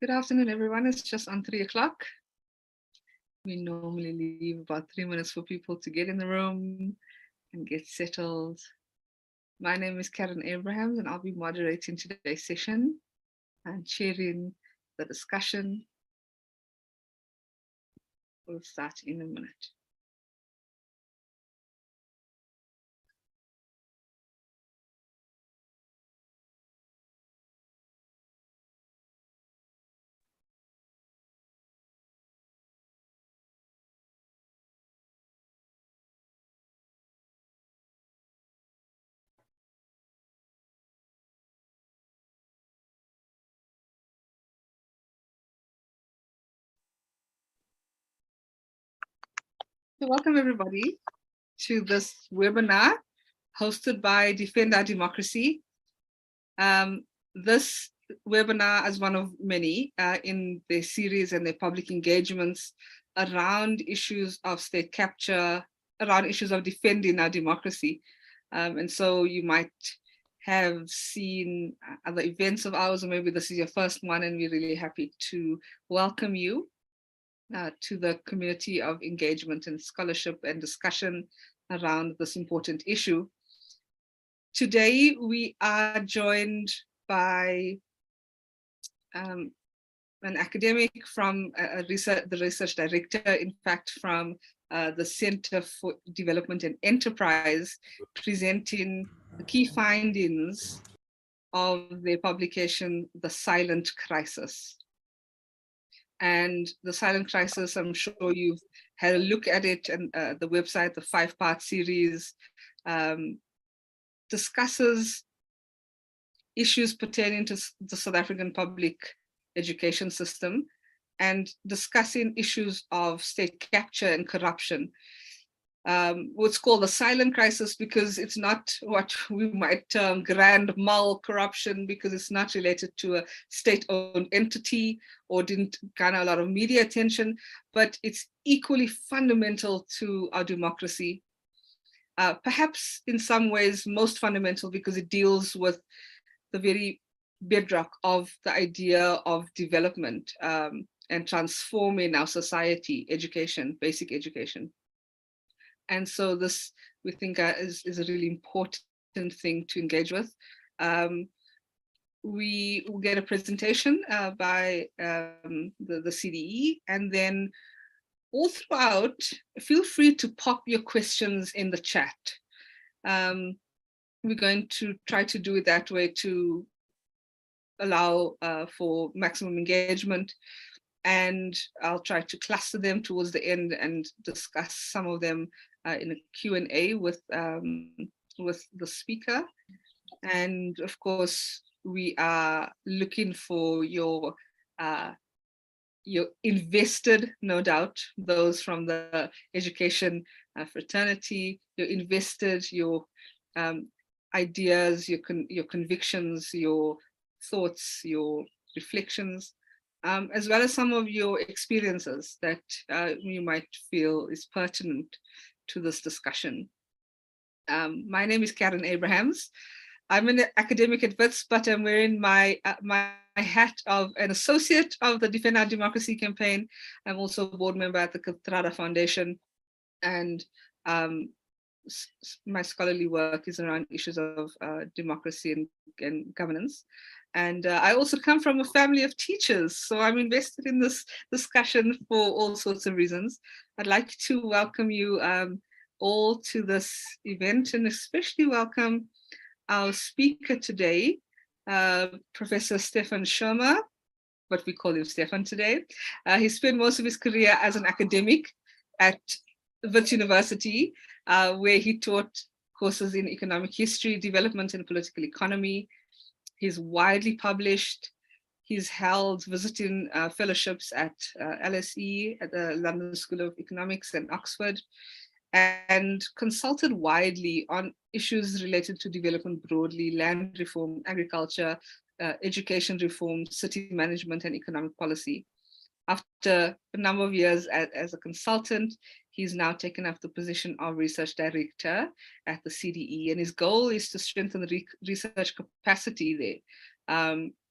Good afternoon, everyone. It's just on 3 o'clock. We normally leave about 3 minutes for people to get in the room and get settled. My name is Karen Abrahams, and I'll be moderating today's session and chairing the discussion. We'll start in a minute. So welcome everybody to this webinar hosted by Defend Our Democracy. This webinar is one of many in their series and their public engagements around issues of state capture, around issues of defending our democracy. And so you might have seen other events of ours, or maybe this is your first one, and we're really happy to welcome you to the community of engagement and scholarship and discussion around this important issue. Today, we are joined by an academic from the research director, in fact, from the Center for Development and Enterprise, presenting the key findings of their publication, The Silent Crisis. And The Silent Crisis, I'm sure you've had a look at it, and the website, the 5-part series, discusses issues pertaining to the South African public education system and discussing issues of state capture and corruption. What's called the silent crisis, because it's not what we might term grand mal corruption, because it's not related to a state-owned entity or didn't garner a lot of media attention, but it's equally fundamental to our democracy. Perhaps in some ways most fundamental, because it deals with the very bedrock of the idea of development and transforming our society, education, basic education. And so this, we think, is a really important thing to engage with. We will get a presentation by the CDE, and then all throughout, feel free to pop your questions in the chat. We're going to try to do it that way to allow for maximum engagement, and I'll try to cluster them towards the end and discuss some of them in a Q&A with the speaker. And of course, we are looking for your invested, no doubt, those from the education fraternity, you're invested, your ideas, your convictions, your thoughts, your reflections, as well as some of your experiences that you might feel is pertinent to this discussion. My name is Karen Abrahams. I'm an academic at WITS, but I'm wearing my hat of an associate of the Defend Our Democracy campaign. I'm also a board member at the Kathrada Foundation, and my scholarly work is around issues of democracy and governance. And I also come from a family of teachers, so I'm invested in this discussion for all sorts of reasons. I'd like to welcome you all to this event, and especially welcome our speaker today, Professor Stefan Schirmer, but we call him Stefan today. He spent most of his career as an academic at Wits University, where he taught courses in economic history, development and political economy. He's widely published. He's held visiting fellowships at LSE, at the London School of Economics and Oxford, and consulted widely on issues related to development broadly, land reform, agriculture, education reform, city management, and economic policy. After a number of years as a consultant, he's now taken up the position of research director at the CDE, and his goal is to strengthen the research capacity there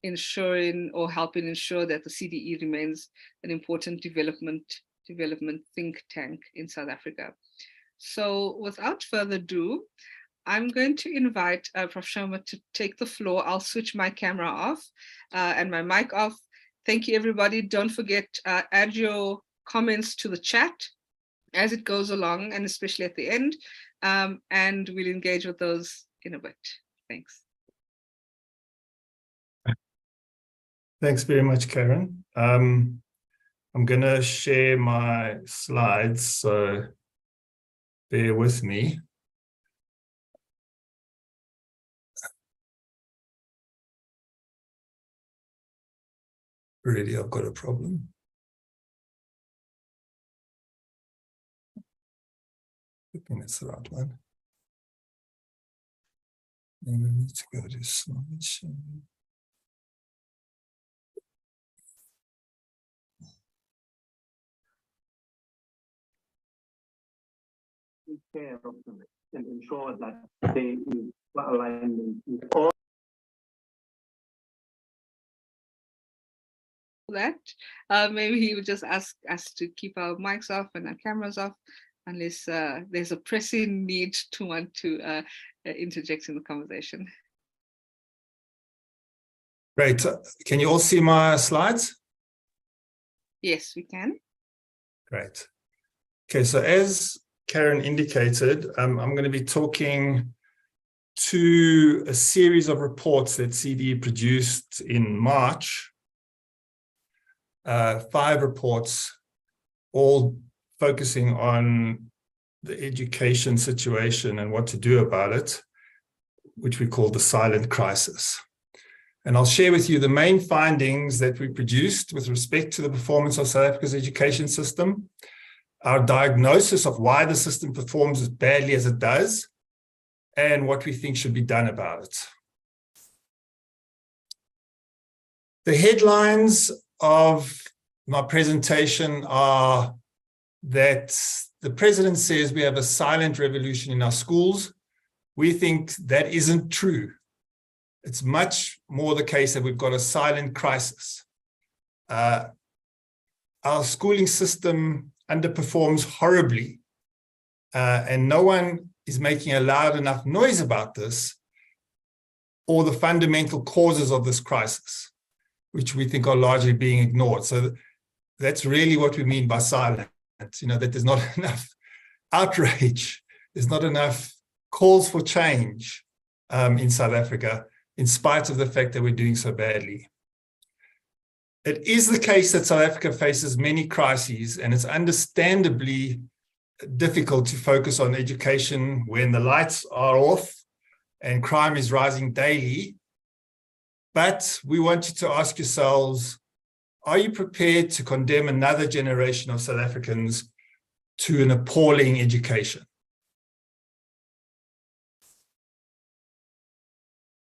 ensuring or helping ensure that the CDE remains an important development think tank in South Africa. So without further ado, I'm going to invite Prof. Sharma to take the floor. I'll switch my camera off and my mic off. Thank you, everybody. Don't forget, add your comments to the chat as it goes along, and especially at the end, and we'll engage with those in a bit. Thanks. Thanks very much, Karen. I'm going to share my slides, so bear with me. Really, I've got a problem. I think that's the right one. And I need to go to slideshow. Care of them and ensure that they are aligned with all. That maybe he would just ask us to keep our mics off and our cameras off, unless there's a pressing need to want to interject in the conversation. Great. Can you all see my slides? Yes, we can. Great. Okay, so as Karen indicated, I'm going to be talking to a series of reports that CDE produced in March. 5 reports, all focusing on the education situation and what to do about it, which we call the silent crisis. And I'll share with you the main findings that we produced with respect to the performance of South Africa's education system, our diagnosis of why the system performs as badly as it does, and what we think should be done about it. The headlines of my presentation are that the president says we have a silent revolution in our schools. We think that isn't true. It's much more the case that we've got a silent crisis. Our schooling system underperforms horribly, and no one is making a loud enough noise about this or the fundamental causes of this crisis, which we think are largely being ignored. So that's really what we mean by silent, that there's not enough outrage, there's not enough calls for change in South Africa, in spite of the fact that we're doing so badly. It is the case that South Africa faces many crises, and it's understandably difficult to focus on education when the lights are off and crime is rising daily. But we want you to ask yourselves, are you prepared to condemn another generation of South Africans to an appalling education?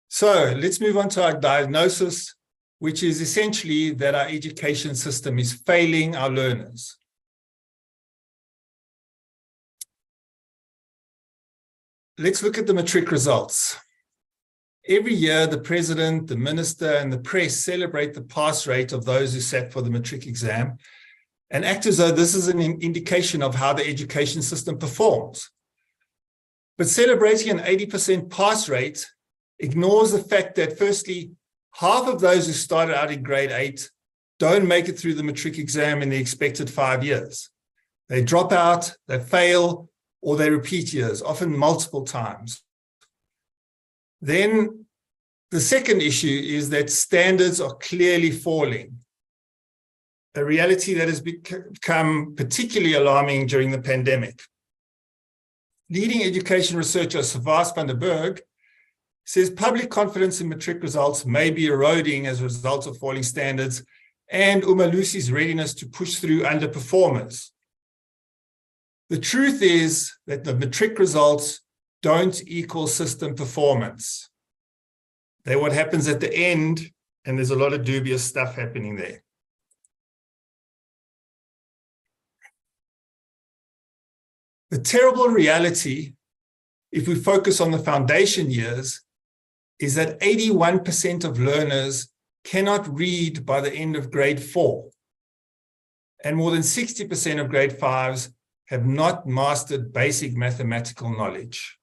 So let's move on to our diagnosis, which is essentially that our education system is failing our learners. Let's look at the matric results. Every year, the president, the minister, and the press celebrate the pass rate of those who sat for the matric exam and act as though this is an indication of how the education system performs. But celebrating an 80% pass rate ignores the fact that, firstly, half of those who started out in grade 8 don't make it through the matric exam in the expected 5 years. They drop out, they fail, or they repeat years, often multiple times. Then the second issue is that standards are clearly falling, a reality that has become particularly alarming during the pandemic. Leading education researcher Savas van der Berg says public confidence in matric results may be eroding as a result of falling standards and Umalusi's readiness to push through underperformers. The truth is that the matric results don't equal system performance. They're what happens at the end, and there's a lot of dubious stuff happening there. The terrible reality, if we focus on the foundation years, is that 81% of learners cannot read by the end of grade 4. And more than 60% of grade 5s have not mastered basic mathematical knowledge.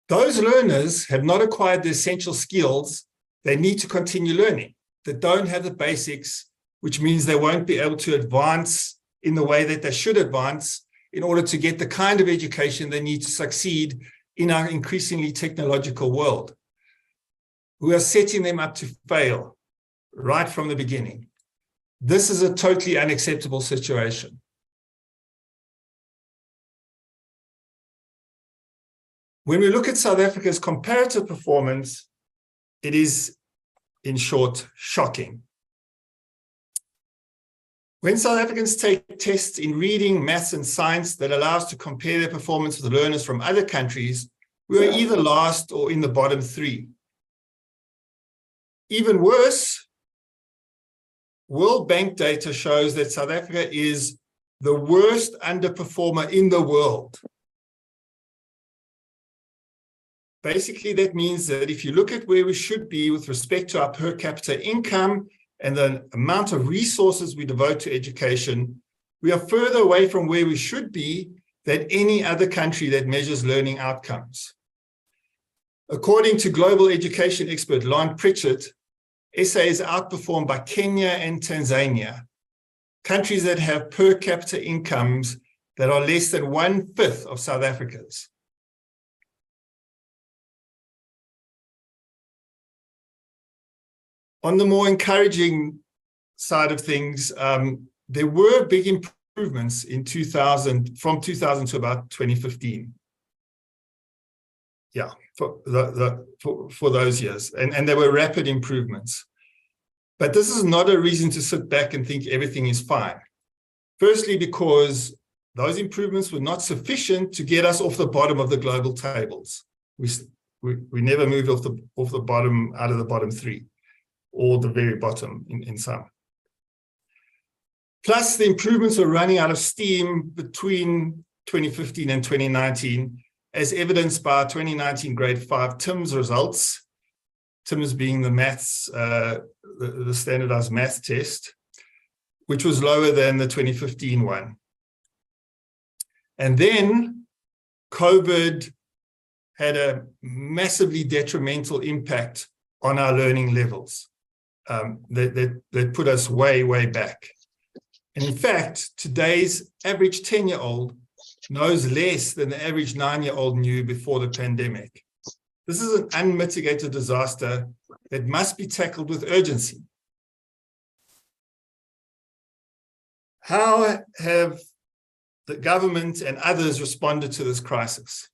Those learners have not acquired the essential skills they need to continue learning, that don't have the basics, which means they won't be able to advance in the way that they should advance in order to get the kind of education they need to succeed in our increasingly technological world. We are setting them up to fail right from the beginning. This is a totally unacceptable situation. When we look at South Africa's comparative performance, it is, in short, shocking. When South Africans take tests in reading, maths, and science that allow us to compare their performance with learners from other countries, we are either last or in the bottom 3. Even worse, World Bank data shows that South Africa is the worst underperformer in the world. Basically, that means that if you look at where we should be with respect to our per capita income and the amount of resources we devote to education, we are further away from where we should be than any other country that measures learning outcomes. According to global education expert Lon Pritchett, SA is outperformed by Kenya and Tanzania, countries that have per capita incomes that are less than 1/5 of South Africa's. On the more encouraging side of things, there were big improvements in 2000, from 2000 to about 2015. Yeah, for those years, and there were rapid improvements. But this is not a reason to sit back and think everything is fine. Firstly, because those improvements were not sufficient to get us off the bottom of the global tables. We never moved off the bottom, out of the bottom 3. Or the very bottom in some. Plus, the improvements are running out of steam between 2015 and 2019, as evidenced by our 2019 grade 5 TIMSS results, TIMSS being the maths, the standardized math test, which was lower than the 2015 one. And then COVID had a massively detrimental impact on our learning levels. That put us way, way back. And in fact, today's average 10-year-old knows less than the average 9-year-old knew before the pandemic. This is an unmitigated disaster that must be tackled with urgency. How have the government and others responded to this crisis?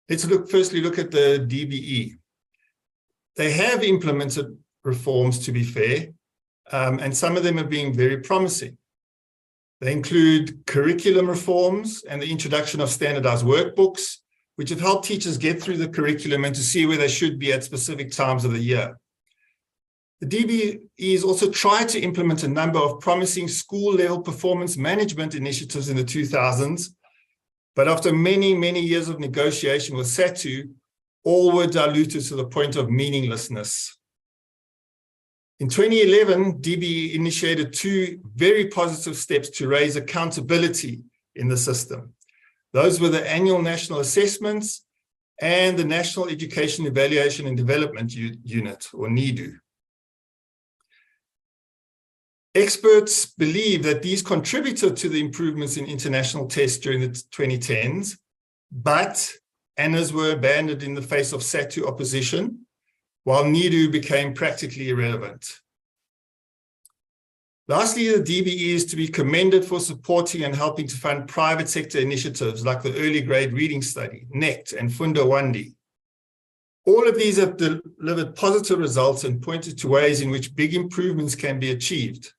Let's firstly look at the DBE. They have implemented reforms, to be fair, and some of them are being very promising. They include curriculum reforms and the introduction of standardized workbooks, which have helped teachers get through the curriculum and to see where they should be at specific times of the year. The DBEs also tried to implement a number of promising school-level performance management initiatives in the 2000s, but after many, many years of negotiation with SATU, all were diluted to the point of meaninglessness. In 2011, DBE initiated 2 very positive steps to raise accountability in the system. Those were the annual national assessments and the National Education Evaluation and Development Unit, or NEDU. Experts believe that these contributed to the improvements in international tests during the 2010s, but ANAs were abandoned in the face of SATU opposition, while NEDU became practically irrelevant. Lastly, the DBE is to be commended for supporting and helping to fund private sector initiatives like the Early Grade Reading Study, NECT, and Funda Wandi. All of these have delivered positive results and pointed to ways in which big improvements can be achieved.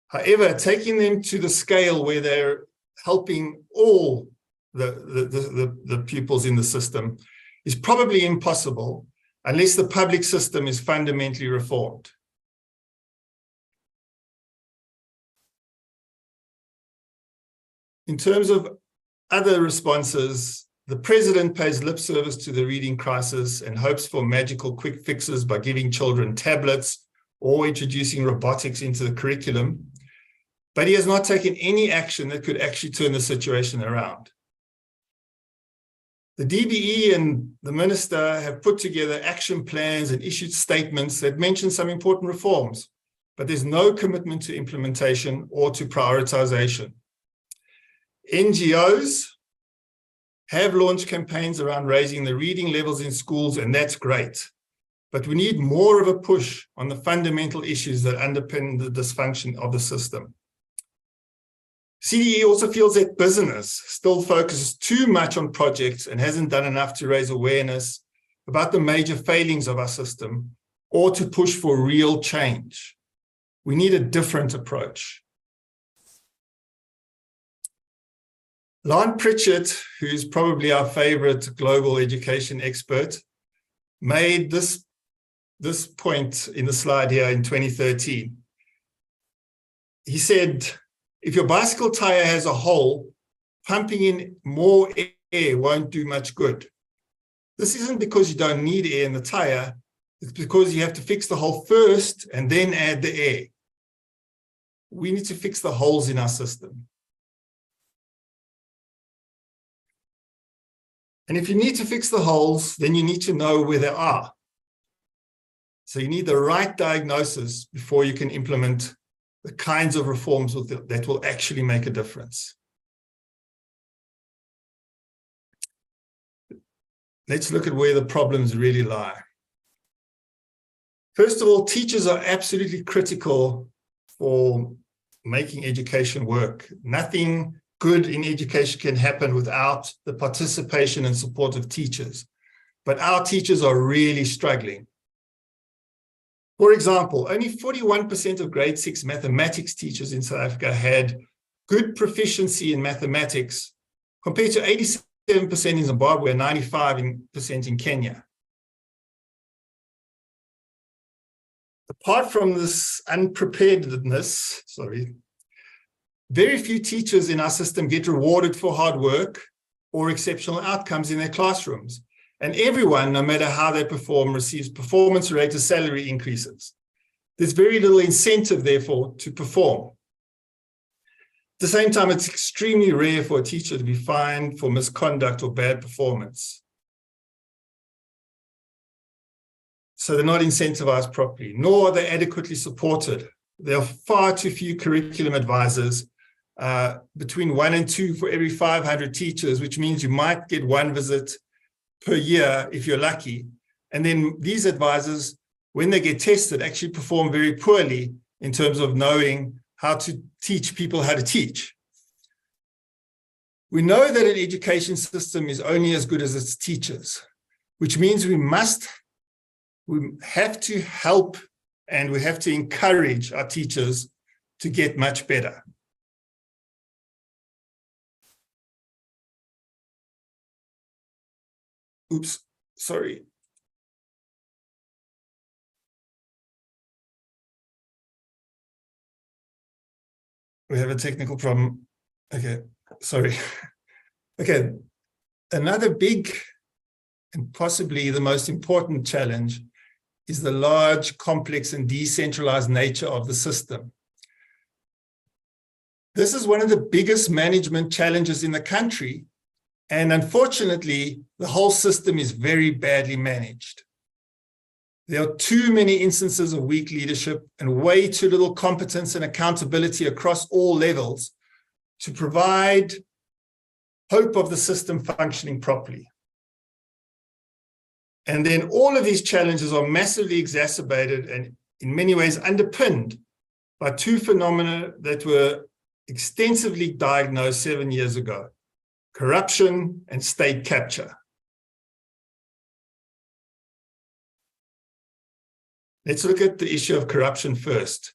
However, taking them to the scale where they're helping all the pupils in the system is probably impossible unless the public system is fundamentally reformed. In terms of other responses, the president pays lip service to the reading crisis and hopes for magical quick fixes by giving children tablets or introducing robotics into the curriculum, but he has not taken any action that could actually turn the situation around. The DBE and the minister have put together action plans and issued statements that mention some important reforms, but there's no commitment to implementation or to prioritization. NGOs have launched campaigns around raising the reading levels in schools, and that's great. But we need more of a push on the fundamental issues that underpin the dysfunction of the system. CDE also feels that business still focuses too much on projects and hasn't done enough to raise awareness about the major failings of our system or to push for real change. We need a different approach. Lon Pritchett, who's probably our favorite global education expert, made this point in the slide here in 2013. He said, if your bicycle tire has a hole, pumping in more air won't do much good. This isn't because you don't need air in the tire, it's because you have to fix the hole first and then add the air. We need to fix the holes in our system. And if you need to fix the holes, then you need to know where they are. So you need the right diagnosis before you can implement the kinds of reforms that will actually make a difference. Let's look at where the problems really lie. First of all, teachers are absolutely critical for making education work. Nothing good in education can happen without the participation and support of teachers. But our teachers are really struggling. For example, only 41% of grade 6 mathematics teachers in South Africa had good proficiency in mathematics, compared to 87% in Zimbabwe and 95% in Kenya. Apart from this unpreparedness, very few teachers in our system get rewarded for hard work or exceptional outcomes in their classrooms. And everyone, no matter how they perform, receives performance-related salary increases. There's very little incentive, therefore, to perform. At the same time, it's extremely rare for a teacher to be fined for misconduct or bad performance. So they're not incentivized properly, nor are they adequately supported. There are far too few curriculum advisors, between 1 and 2 for every 500 teachers, which means you might get 1 visit per year if you're lucky. And then these advisors, when they get tested, actually perform very poorly in terms of knowing how to teach people how to teach. We know that an education system is only as good as its teachers, which means we have to help and we have to encourage our teachers to get much better. Oops, sorry. We have a technical problem. Okay, sorry. Okay, another big and possibly the most important challenge is the large, complex, and decentralized nature of the system. This is one of the biggest management challenges in the country. And unfortunately, the whole system is very badly managed. There are too many instances of weak leadership and way too little competence and accountability across all levels to provide hope of the system functioning properly. And then all of these challenges are massively exacerbated and in many ways underpinned by 2 phenomena that were extensively diagnosed 7 years ago: corruption and state capture. Let's look at the issue of corruption first.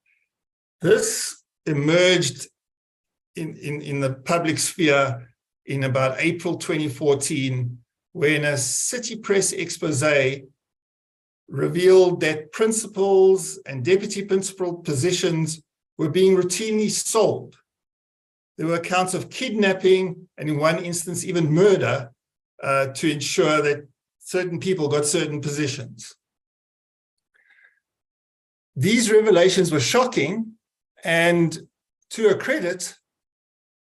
This emerged in the public sphere in about April 2014, when a City Press expose revealed that principals and deputy principal positions were being routinely sold. There were accounts of kidnapping and in one instance even murder to ensure that certain people got certain positions. These revelations were shocking, and to her credit,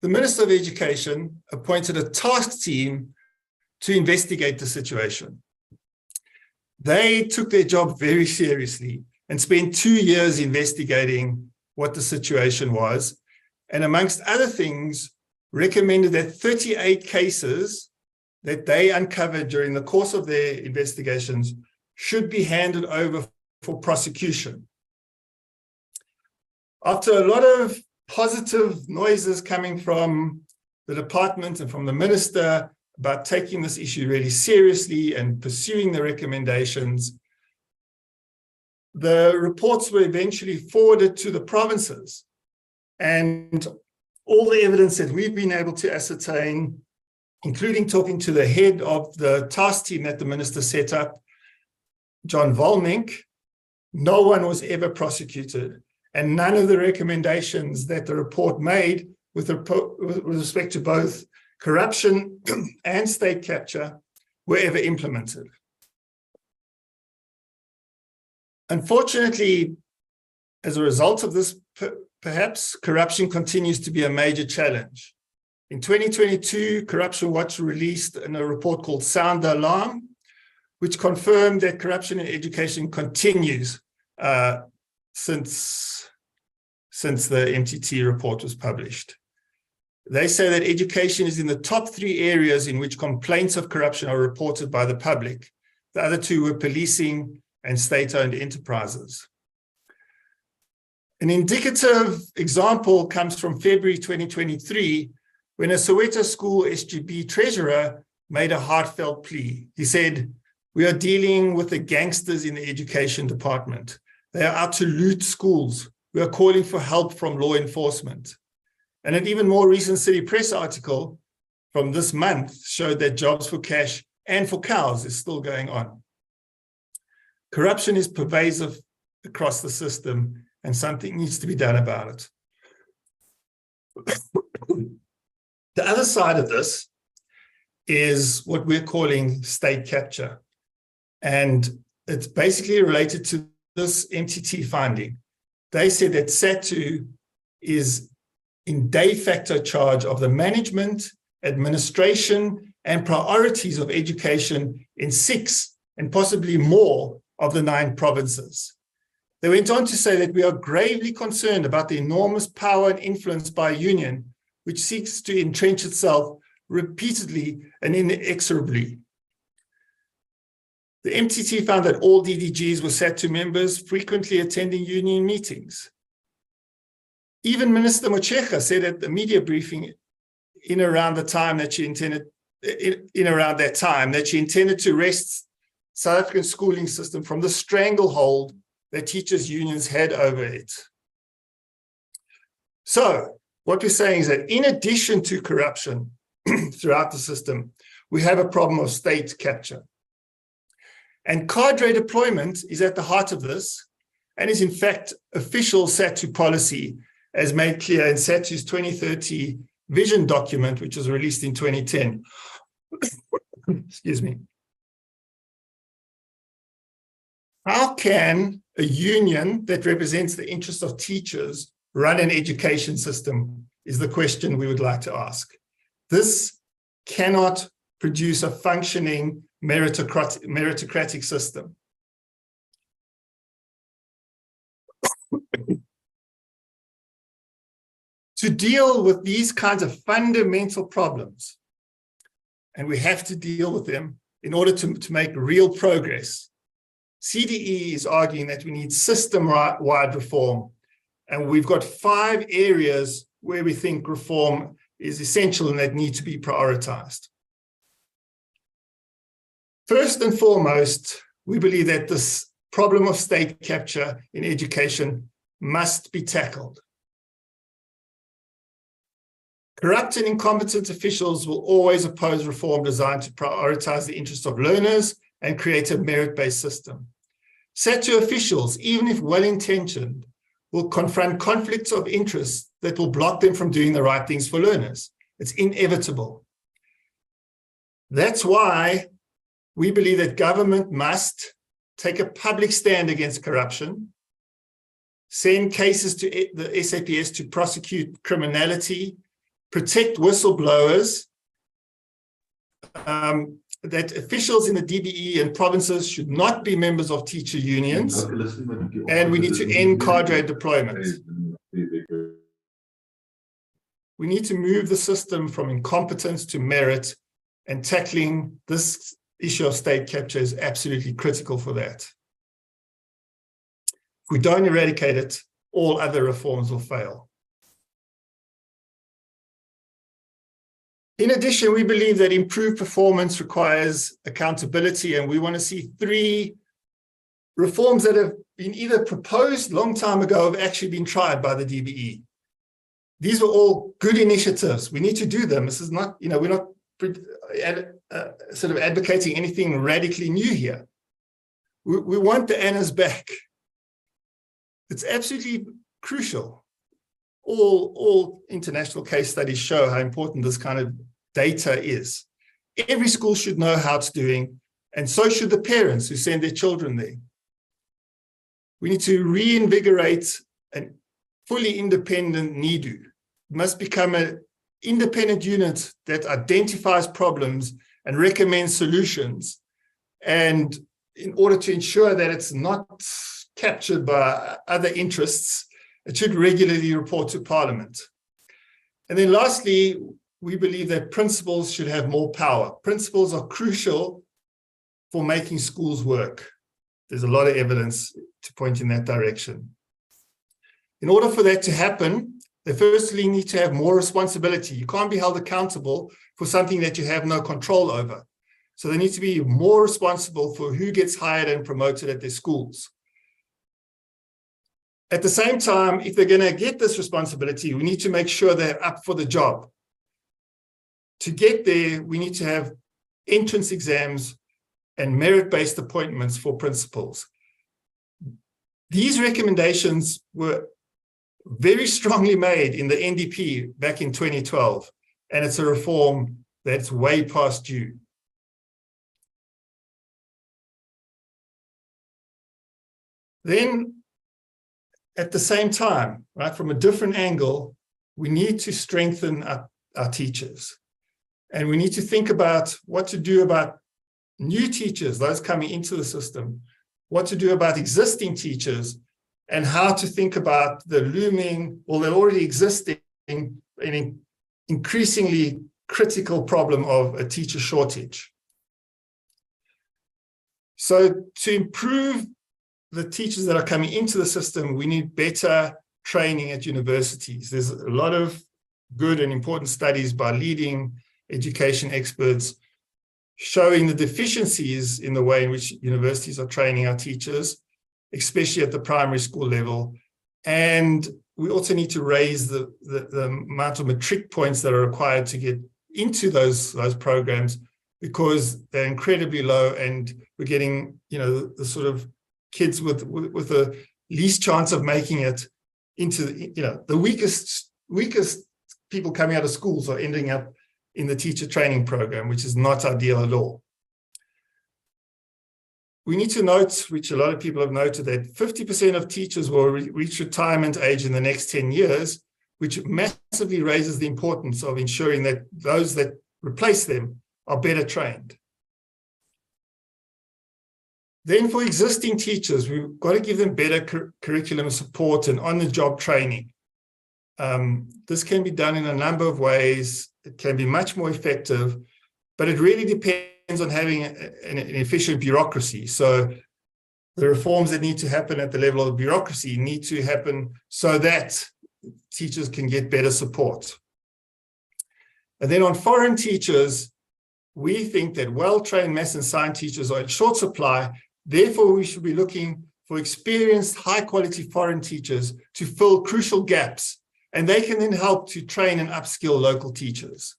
the Minister of Education appointed a task team to investigate the situation. They took their job very seriously and spent 2 years investigating what the situation was, and amongst other things, recommended that 38 cases that they uncovered during the course of their investigations should be handed over for prosecution. After a lot of positive noises coming from the department and from the minister about taking this issue really seriously and pursuing the recommendations, the reports were eventually forwarded to the provinces. And all the evidence that we've been able to ascertain, including talking to the head of the task team that the minister set up, John Volmink, no one was ever prosecuted. And none of the recommendations that the report made with respect to both corruption and state capture were ever implemented. Unfortunately, as a result of this, perhaps corruption continues to be a major challenge. In 2022, Corruption Watch released a report called Sound the Alarm, which confirmed that corruption in education continues since the MTT report was published. They say that education is in the top 3 areas in which complaints of corruption are reported by the public. The other 2 were policing and state-owned enterprises. An indicative example comes from February 2023, when a Soweto school SGB treasurer made a heartfelt plea. He said, "We are dealing with the gangsters in the education department. They are out to loot schools. We are calling for help from law enforcement." And an even more recent City Press article from this month showed that Jobs for Cash and for Cows is still going on. Corruption is pervasive across the system, and something needs to be done about it. The other side of this is what we're calling state capture. And it's basically related to this MTT finding. They said that SADTU is in de facto charge of the management, administration, and priorities of education in 6 and possibly more of the 9 provinces. They went on to say that we are gravely concerned about the enormous power and influence by a union which seeks to entrench itself repeatedly and inexorably. The MTT found that all DDGs were SADTU members frequently attending union meetings. Even Minister Motshekga said at the media briefing in around that time that she intended to wrest South African schooling system from the stranglehold that teachers' unions had over it. So what we're saying is that in addition to corruption throughout the system, we have a problem of state capture. And cadre deployment is at the heart of this and is in fact official SADTU policy as made clear in SADTU's 2030 vision document, which was released in 2010. Excuse me. How can a union that represents the interests of teachers run an education system is the question we would like to ask. This cannot produce a functioning meritocratic system. To deal with these kinds of fundamental problems, and we have to deal with them in order to make real progress, CDE is arguing that we need system-wide reform, and we've got 5 areas where we think reform is essential and that need to be prioritized. First and foremost, we believe that this problem of state capture in education must be tackled. Corrupt and incompetent officials will always oppose reform designed to prioritize the interests of learners and create a merit-based system. SADTU officials, even if well-intentioned, will confront conflicts of interest that will block them from doing the right things for learners. It's inevitable. That's why we believe that government must take a public stand against corruption, send cases to the SAPS to prosecute criminality, protect whistleblowers, that officials in the DBE and provinces should not be members of teacher unions, and we need to end cadre deployment. We need to move the system from incompetence to merit, and tackling this issue of state capture is absolutely critical for that. If we don't eradicate it, all other reforms will fail. In addition, we believe that improved performance requires accountability, and we want to see 3 reforms that have been either proposed a long time ago or have actually been tried by the DBE. These were all good initiatives. We need to do them. This is not, we're not sort of advocating anything radically new here. We want the ANAs back. It's absolutely crucial. All international case studies show how important this kind of data is. Every school should know how it's doing, and so should the parents who send their children there. We need to reinvigorate a fully independent NEDU. It must become an independent unit that identifies problems and recommends solutions, and in order to ensure that it's not captured by other interests, it should regularly report to Parliament. And then lastly, we believe that principals should have more power. Principals are crucial for making schools work. There's a lot of evidence to point in that direction. In order for that to happen, they firstly need to have more responsibility. You can't be held accountable for something that you have no control over. So they need to be more responsible for who gets hired and promoted at their schools. At the same time, if they're going to get this responsibility, we need to make sure they're up for the job. To get there, we need to have entrance exams and merit-based appointments for principals. These recommendations were very strongly made in the NDP back in 2012, and it's a reform that's way past due. Then, at the same time, right, from a different angle, we need to strengthen our teachers. And we need to think about what to do about new teachers, those coming into the system, what to do about existing teachers, and how to think about the looming, or the already existing, and increasingly critical problem of a teacher shortage. So to improve the teachers that are coming into the system, we need better training at universities. There's a lot of good and important studies by leading education experts showing the deficiencies in the way in which universities are training our teachers, especially at the primary school level. And we also need to raise the amount of matric points that are required to get into those programs, because they're incredibly low, and we're getting, the sort of kids with the least chance of making it into, the weakest people coming out of schools are ending up in the teacher training program, which is not ideal at all. We need to note, which a lot of people have noted, that 50% of teachers will reach retirement age in the next 10 years, which massively raises the importance of ensuring that those that replace them are better trained. Then for existing teachers, we've got to give them better curriculum support and on-the-job training. This can be done in a number of ways. It can be much more effective, but it really depends on having an efficient bureaucracy. So the reforms that need to happen at the level of the bureaucracy need to happen so that teachers can get better support. And then on foreign teachers, we think that well-trained maths and science teachers are in short supply. Therefore, we should be looking for experienced, high-quality foreign teachers to fill crucial gaps, and they can then help to train and upskill local teachers.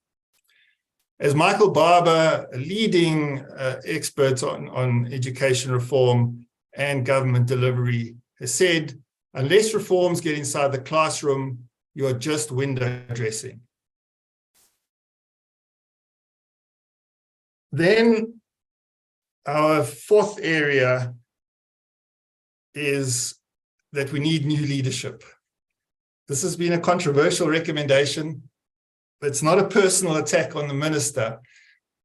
As Michael Barber, a leading expert on education reform and government delivery, has said, unless reforms get inside the classroom, you are just window dressing. Then our fourth area is that we need new leadership. This has been a controversial recommendation. It's not a personal attack on the minister,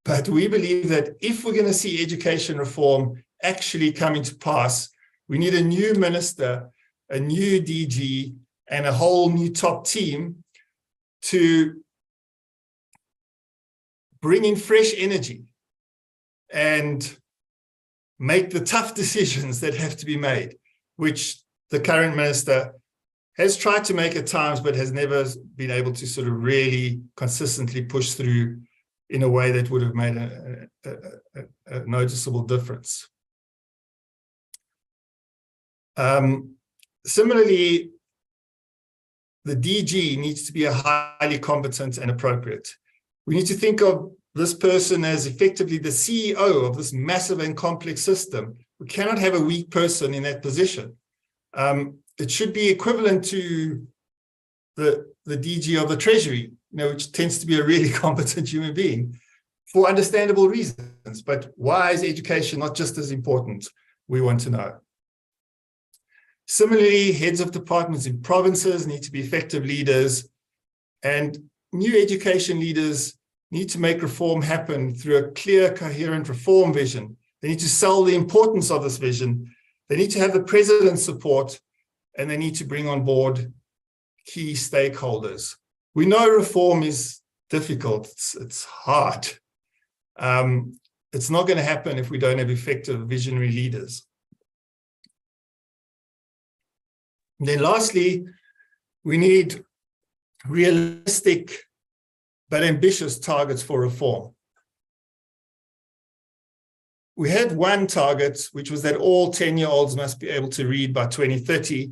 but we believe that if we're going to see education reform actually coming to pass, we need a new minister, a new DG, and a whole new top team to bring in fresh energy and make the tough decisions that have to be made, which the current minister has tried to make at times, but has never been able to sort of really consistently push through in a way that would have made a noticeable difference. Similarly, the DG needs to be a highly competent and appropriate. We need to think of this person as effectively the CEO of this massive and complex system. We cannot have a weak person in that position. It should be equivalent to the DG of the Treasury, which tends to be a really competent human being for understandable reasons. But why is education not just as important? We want to know. Similarly, heads of departments in provinces need to be effective leaders, and new education leaders need to make reform happen through a clear, coherent reform vision. They need to sell the importance of this vision. They need to have the president's support, and they need to bring on board key stakeholders. We know reform is difficult. It's hard. It's not going to happen if we don't have effective visionary leaders. And then lastly, we need realistic but ambitious targets for reform. We had one target, which was that all 10-year-olds must be able to read by 2030,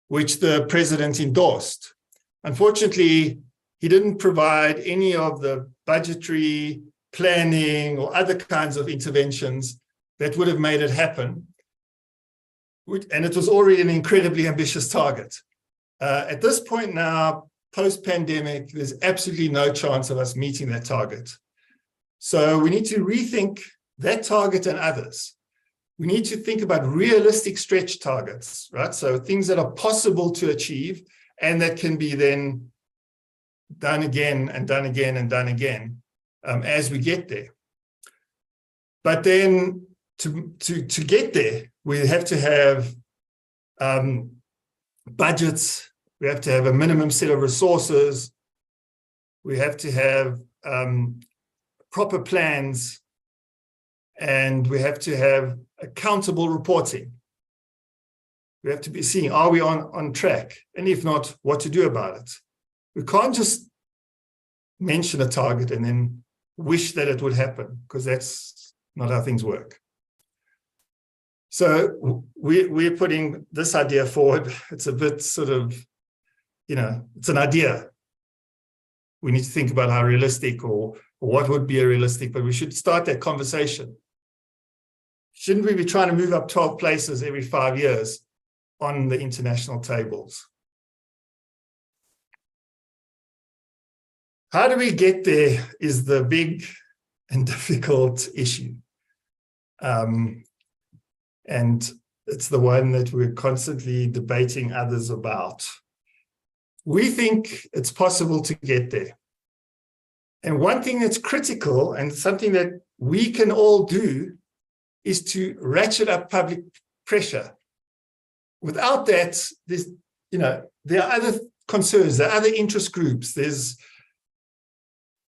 which the president endorsed. Unfortunately, he didn't provide any of the budgetary planning or other kinds of interventions that would have made it happen. And it was already an incredibly ambitious target. At this point now, post-pandemic, there's absolutely no chance of us meeting that target. So we need to rethink that target and others. We need to think about realistic stretch targets, right? So things that are possible to achieve and that can be then done again and done again and done again as we get there. But then to get there, we have to have budgets. We have to have a minimum set of resources. We have to have proper plans, and we have to have accountable reporting. We have to be seeing, are we on track? And if not, what to do about it. We can't just mention a target and then wish that it would happen, because that's not how things work. So we're putting this idea forward. It's a bit sort of, it's an idea. We need to think about how realistic or what would be a realistic, but we should start that conversation. Shouldn't we be trying to move up 12 places every 5 years on the international tables? How do we get there is the big and difficult issue. And it's the one that we're constantly debating others about. We think it's possible to get there. And one thing that's critical and something that we can all do is to ratchet up public pressure. Without that, there are other concerns, there are other interest groups, there's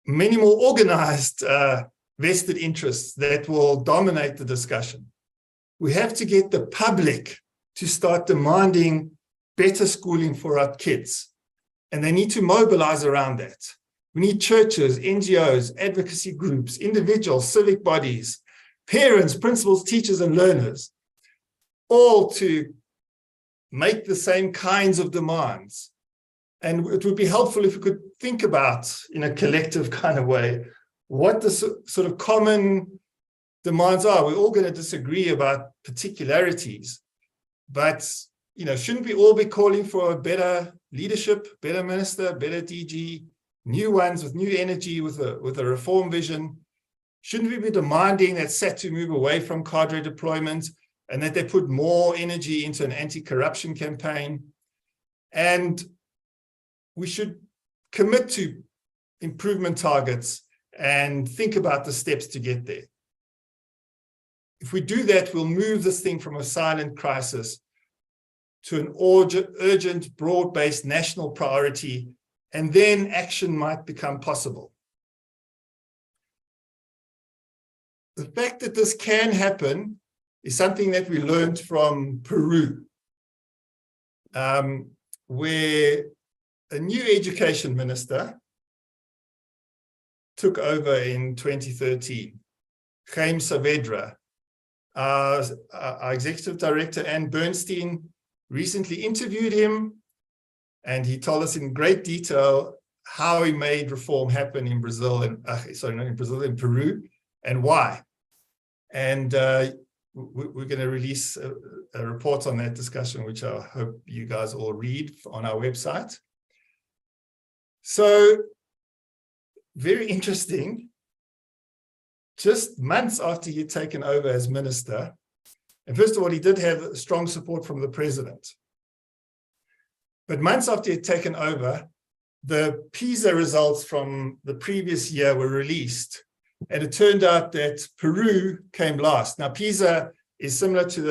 many more organized vested interests that will dominate the discussion. We have to get the public to start demanding better schooling for our kids, and they need to mobilize around that. We need churches, NGOs, advocacy groups, individuals, civic bodies, parents, principals, teachers, and learners, all to make the same kinds of demands. And it would be helpful if we could think about, in a collective kind of way, what the sort of common demands are. We're all going to disagree about particularities, but shouldn't we all be calling for a better leadership, better minister, better DG, new ones with new energy, with a reform vision? Shouldn't we be demanding that SADTU move away from cadre deployment and that they put more energy into an anti-corruption campaign? And we should commit to improvement targets and think about the steps to get there. If we do that, we'll move this thing from a silent crisis to an urgent, broad-based national priority, and then action might become possible. The fact that this can happen is something that we learned from Peru, where a new education minister took over in 2013, Jaime Saavedra. Our executive director, Anne Bernstein, recently interviewed him, and he told us in great detail how he made reform happen in Brazil, and not in Brazil, in Peru, and why. And we're going to release a report on that discussion, which I hope you guys all read on our website. So, very interesting. Just months after he'd taken over as minister, and first of all, he did have strong support from the president. But months after he'd taken over, the PISA results from the previous year were released, and it turned out that Peru came last. Now, PISA is similar to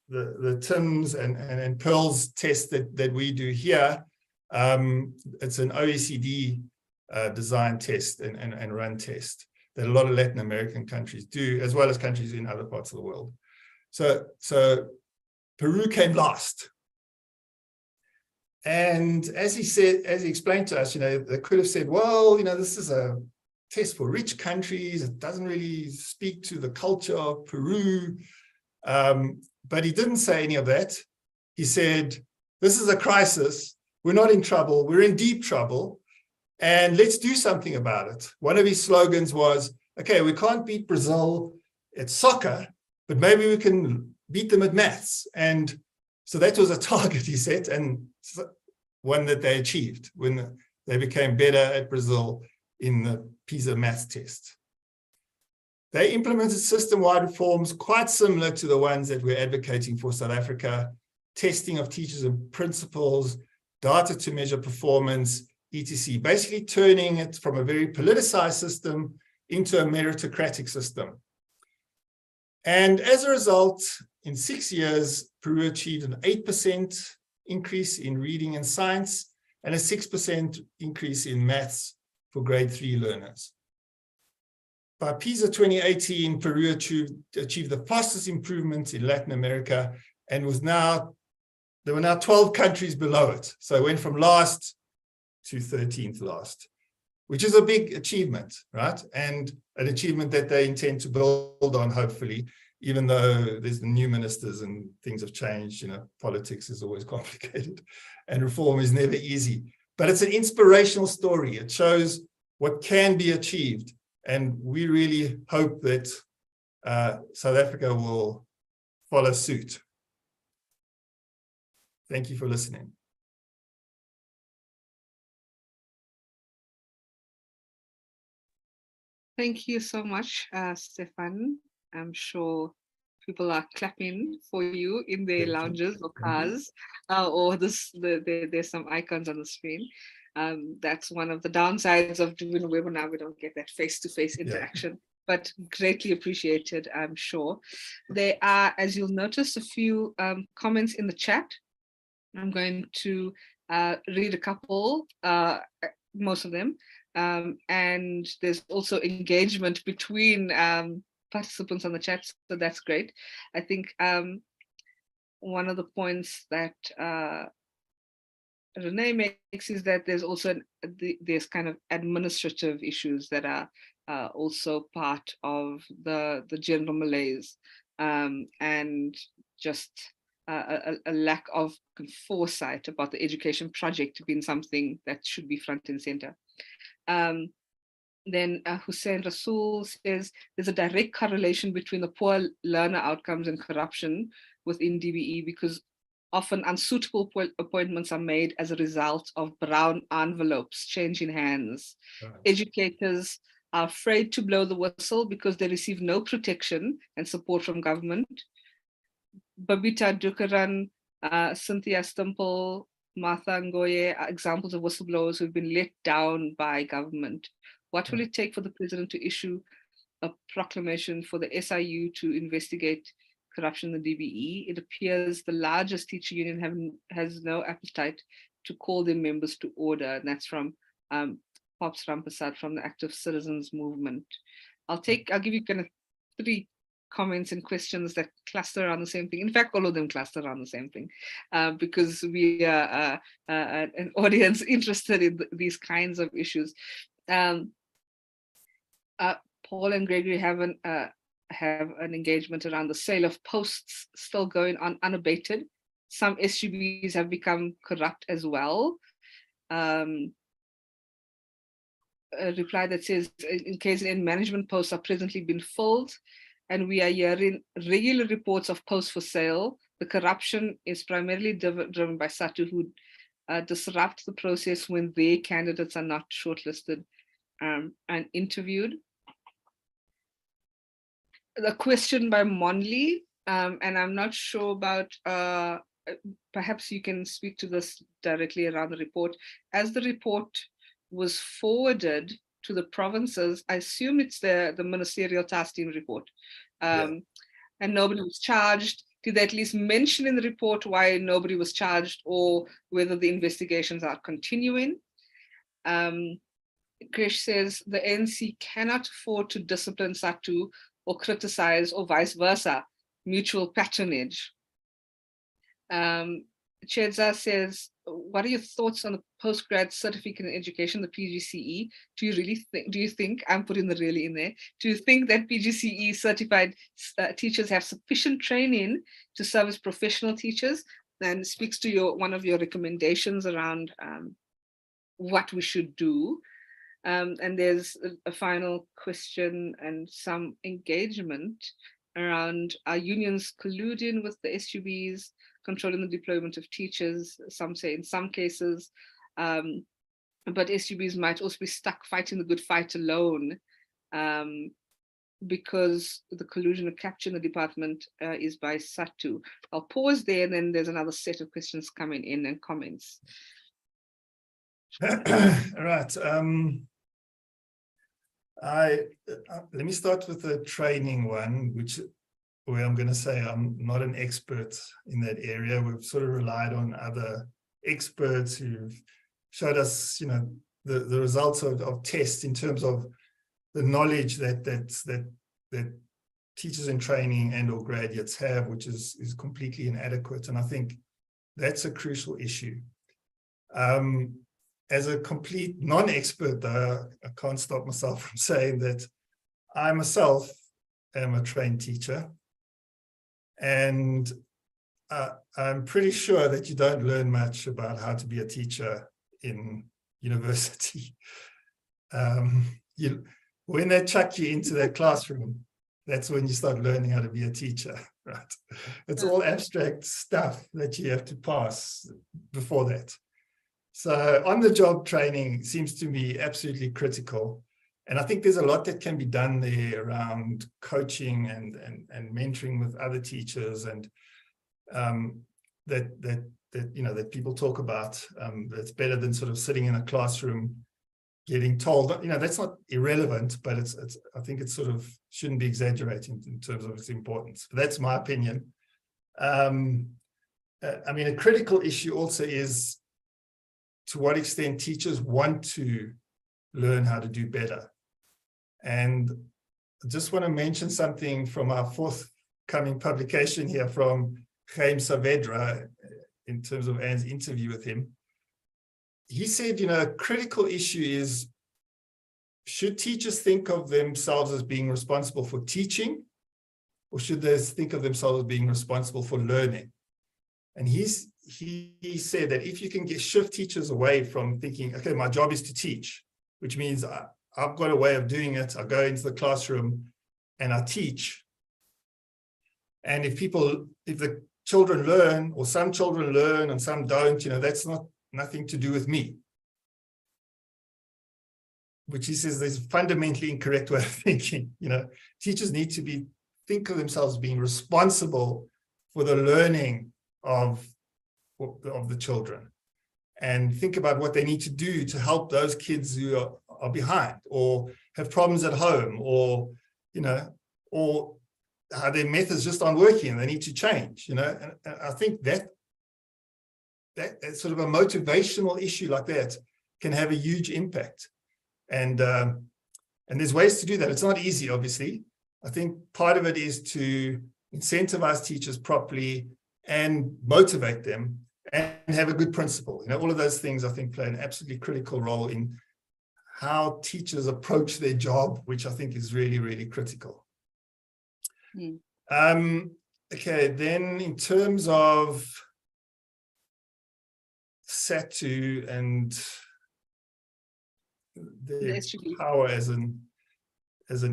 the TIMSS and PEARLS test that we do here. It's an OECD design test and run test that a lot of Latin American countries do, as well as countries in other parts of the world. So Peru came last. And as he explained to us, they could have said, well, this is a test for rich countries. It doesn't really speak to the culture of Peru. But he didn't say any of that. He said, this is a crisis. We're not in trouble. We're in deep trouble. And let's do something about it. One of his slogans was, okay, we can't beat Brazil at soccer, but maybe we can beat them at maths. And so that was a target he set, and one that they achieved when they became better at Brazil in the PISA maths test. They implemented system-wide reforms quite similar to the ones that we're advocating for South Africa: testing of teachers and principals, data to measure performance, etc. Basically turning it from a very politicized system into a meritocratic system. And as a result, in 6 years, Peru achieved an 8% increase in reading and science and a 6% increase in maths for grade 3 learners. By PISA 2018, Peru achieved the fastest improvement in Latin America, and there were now 12 countries below it. So it went from last to 13th last, which is a big achievement, right? And an achievement that they intend to build on, hopefully, even though there's new ministers and things have changed. Politics is always complicated and reform is never easy. But it's an inspirational story. It shows what can be achieved. And we really hope that South Africa will follow suit. Thank you for listening. Thank you so much, Stefan. I'm sure people are clapping for you in their lounges or cars, or there's some icons on the screen. That's one of the downsides of doing a webinar. We don't get that face-to-face interaction, but greatly appreciated, I'm sure. There are, as you'll notice, a few comments in the chat. I'm going to read a couple, most of them. And there's also engagement between participants on the chat, so that's great. I think one of the points that Renee makes is that there's also there's kind of administrative issues that are also part of the general malaise, and just a lack of foresight about the education project being something that should be front and center. Then Hussein Rasool says there's a direct correlation between the poor learner outcomes and corruption within DBE, because often unsuitable appointments are made as a result of brown envelopes changing hands. Right. Educators are afraid to blow the whistle because they receive no protection and support from government. Babita Dukaran, Cynthia Stimple, Martha Ngoye are examples of whistleblowers who've been let down by government. What will it take for the president to issue a proclamation for the SIU to investigate corruption in the DBE? It appears the largest teacher union has no appetite to call their members to order. And that's from Pops Rampasad from the Active Citizens Movement. I'll give you kind of 3 comments and questions that cluster around the same thing. In fact, all of them cluster around the same thing, because we are an audience interested in these kinds of issues. Paul and Gregory have an engagement around the sale of posts still going on unabated. Some SGBs have become corrupt as well. A reply that says, in KZN, management posts are presently being filled, and we are hearing regular reports of posts for sale. The corruption is primarily driven by SADTU, who disrupt the process when their candidates are not shortlisted and interviewed. The question by Monley, and I'm not sure about, perhaps you can speak to this directly around the report. As the report was forwarded to the provinces, I assume it's the ministerial task team report, and nobody was charged. Did they at least mention in the report why nobody was charged, or whether the investigations are continuing? Krish says the ANC cannot afford to discipline SADTU or criticize, or vice versa, mutual patronage. Chedza says, what are your thoughts on the postgrad certificate in education, the PGCE? Do you think, I'm putting the really in there, do you think that PGCE certified teachers have sufficient training to serve as professional teachers? And speaks to one of your recommendations around what we should do. And there's a final question and some engagement around our unions colluding with the SGBs, controlling the deployment of teachers. Some say in some cases, but SGBs might also be stuck fighting the good fight alone, because the collusion of capturing the department is by SADTU. I'll pause there, and then there's another set of questions coming in and comments. All right. Let me start with the training one, where I'm going to say I'm not an expert in that area. We've sort of relied on other experts who've showed us, the results of tests in terms of the knowledge that teachers in training and or graduates have, which is completely inadequate. And I think that's a crucial issue. As a complete non-expert, though, I can't stop myself from saying that I myself am a trained teacher. And I'm pretty sure that you don't learn much about how to be a teacher in university. When they chuck you into that classroom, that's when you start learning how to be a teacher, right? It's all abstract stuff that you have to pass before that. So on-the-job training seems to be absolutely critical. And I think there's a lot that can be done there around coaching and mentoring with other teachers, and that people talk about. That's better than sort of sitting in a classroom getting told. That's not irrelevant, but I think it sort of shouldn't be exaggerating in terms of its importance. But that's my opinion. A critical issue also is to what extent teachers want to learn how to do better. And I just want to mention something from our forthcoming publication here from Chaim Saavedra in terms of Anne's interview with him. He said, a critical issue is, should teachers think of themselves as being responsible for teaching, or should they think of themselves as being responsible for learning? And he said that if you can shift teachers away from thinking, okay, my job is to teach, which means I've got a way of doing it. I go into the classroom and I teach. And if the children learn, or some children learn and some don't, that's nothing to do with me. which he says is a fundamentally incorrect way of thinking. Teachers need to think of themselves being responsible for the learning of the children, and think about what they need to do to help those kids who are behind or have problems at home, or how their methods just aren't working and they need to change. And I think that sort of a motivational issue like that can have a huge impact. And there's ways to do that. It's not easy, obviously. I think part of it is to incentivize teachers properly and motivate them and have a good principle. All of those things, I think, play an absolutely critical role in how teachers approach their job, which I think is really, really critical. Okay, then in terms of SADTU and the power as an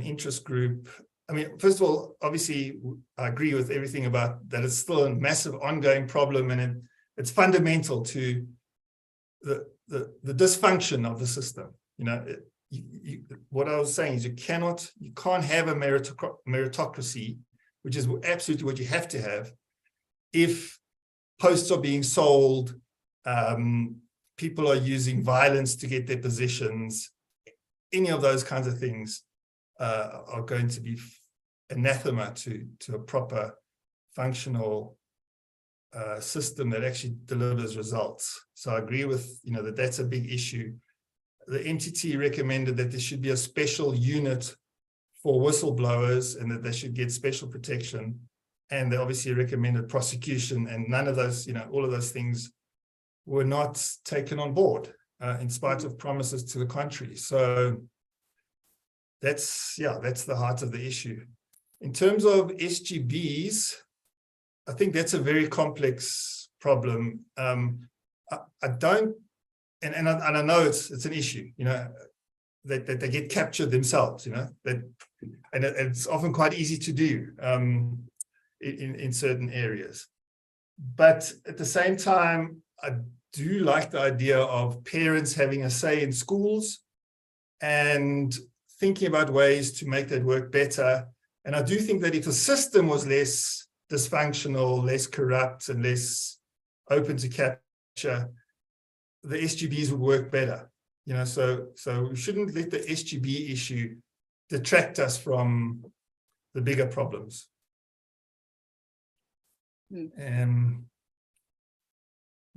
interest group. I mean, first of all, obviously, I agree with everything about that. It's still a massive ongoing problem, and it's fundamental to the dysfunction of the system. What I was saying is you can't have a meritocracy, which is absolutely what you have to have, if posts are being sold, people are using violence to get their positions. Any of those kinds of things are going to be anathema to a proper functional system that actually delivers results. So I agree with that that's a big issue. The MTT recommended that there should be a special unit for whistleblowers and that they should get special protection, and they obviously recommended prosecution, and none of those, all of those things were not taken on board in spite of promises to the contrary. So that's the heart of the issue. In terms of SGBs, I think that's a very complex problem. I don't, and I know it's an issue, that they get captured themselves, and it's often quite easy to do in certain areas. But at the same time, I do like the idea of parents having a say in schools and thinking about ways to make that work better. And I do think that if the system was less dysfunctional, less corrupt, and less open to capture, the SGBs would work better. So we shouldn't let the SGB issue detract us from the bigger problems.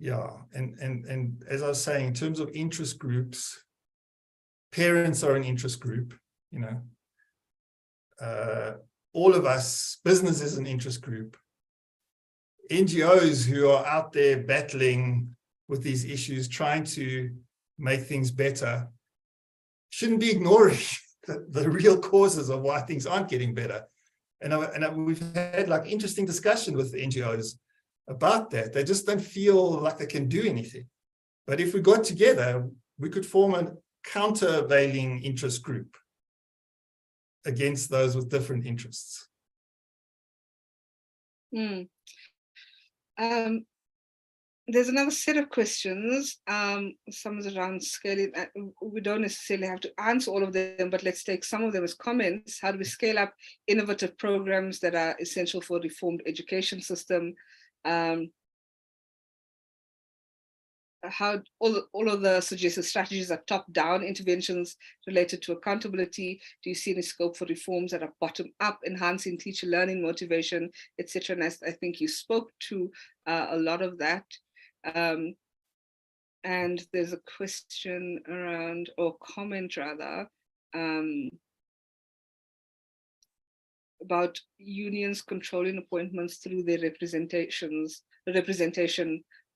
Yeah, and as I was saying, in terms of interest groups, parents are an interest group, all of us, business is an interest group. NGOs who are out there battling with these issues, trying to make things better, shouldn't be ignoring the real causes of why things aren't getting better. And we've had interesting discussion with the NGOs about that. They just don't feel like they can do anything. But if we got together, we could form a countervailing interest group against those with different interests. There's another set of questions. Some is around scaling. We don't necessarily have to answer all of them, but let's take some of them as comments. How do we scale up innovative programs that are essential for a reformed education system? How all of the suggested strategies are top-down interventions related to accountability? Do you see any scope for reforms that are bottom-up, enhancing teacher learning, motivation, etc.? And I think you spoke to a lot of that. And there's a question around, or comment rather, about unions controlling appointments through their representation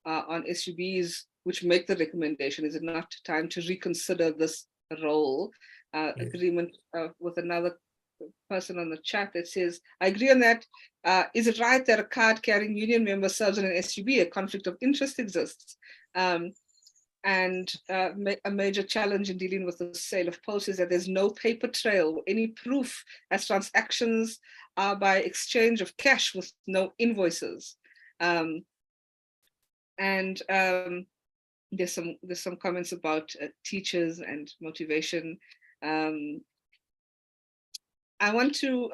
on SGBs, which make the recommendation. Is it not time to reconsider this role? Yes. Agreement with another person on the chat that says, I agree on that. Is it right that a card-carrying union member serves on an SGB? A conflict of interest exists. And a major challenge in dealing with the sale of posts is that there's no paper trail, any proof, as transactions are by exchange of cash with no invoices. there's some comments about teachers and motivation. I want to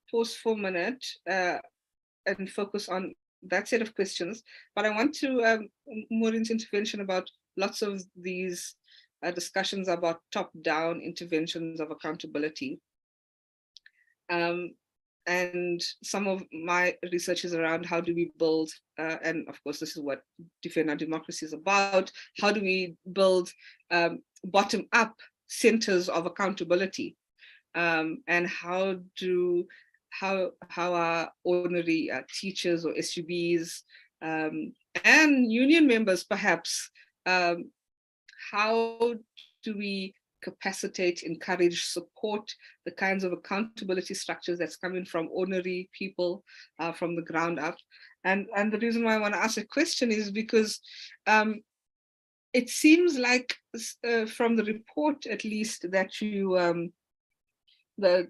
pause for a minute and focus on that set of questions, but I want to Maureen's intervention about lots of these discussions about top-down interventions of accountability. And some of my research is around how do we build, and of course this is what Defend Our Democracy is about, how do we build bottom-up centers of accountability, and how our ordinary teachers or SUBs and union members perhaps, how do we capacitate, encourage, support the kinds of accountability structures that's coming from ordinary people from the ground up. And the reason why I want to ask a question is because it seems like from the report, at least, that you the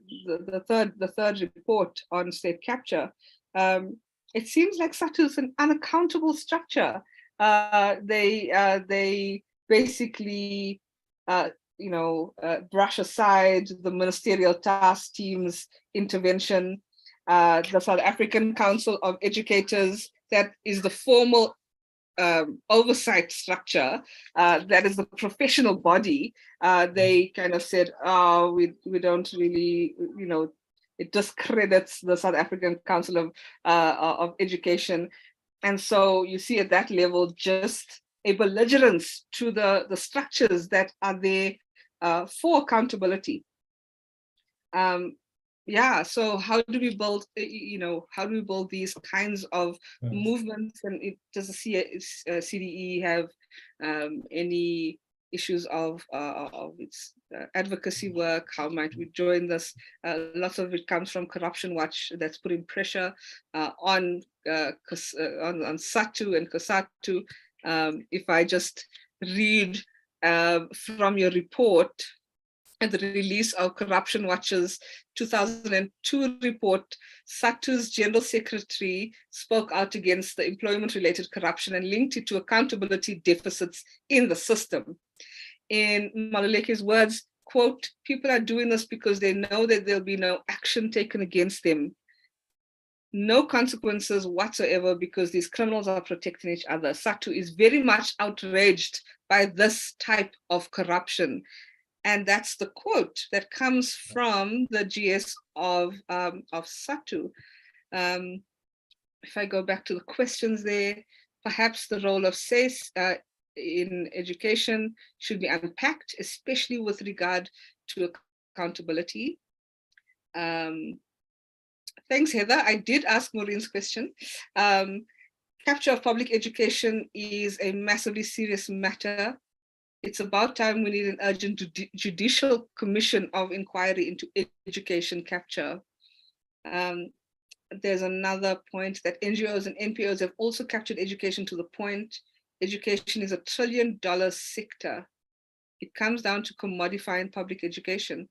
third report on state capture, it seems like SADTU is an unaccountable structure. They basically brush aside the ministerial task team's intervention. The South African Council of Educators, that is the formal oversight structure, that is the professional body. They kind of said, oh, we don't really, it discredits the South African Council of Education. And so you see at that level just a belligerence to the structures that are there for accountability. So how do we build, how do we build these kinds of movements? And does the CDE have any issues of its advocacy work? How might we join this? Lots of it comes from Corruption Watch, that's putting pressure on SADTU and COSATU. If I just read from your report, and the release of Corruption Watch's 2002 report, SADTU's General Secretary spoke out against the employment-related corruption and linked it to accountability deficits in the system. In Maluleke's words, quote, people are doing this because they know that there'll be no action taken against them. No consequences whatsoever because these criminals are protecting each other. SADTU is very much outraged by this type of corruption. And that's the quote that comes from the GS of SADTU. If I go back to the questions there, perhaps the role of SACE in education should be unpacked, especially with regard to accountability. Thanks, Heather. I did ask Maureen's question. Capture of public education is a massively serious matter. It's about time we need an urgent judicial commission of inquiry into education capture. There's another point that NGOs and NPOs have also captured education to the point. Education is $1 trillion sector. It comes down to commodifying public education.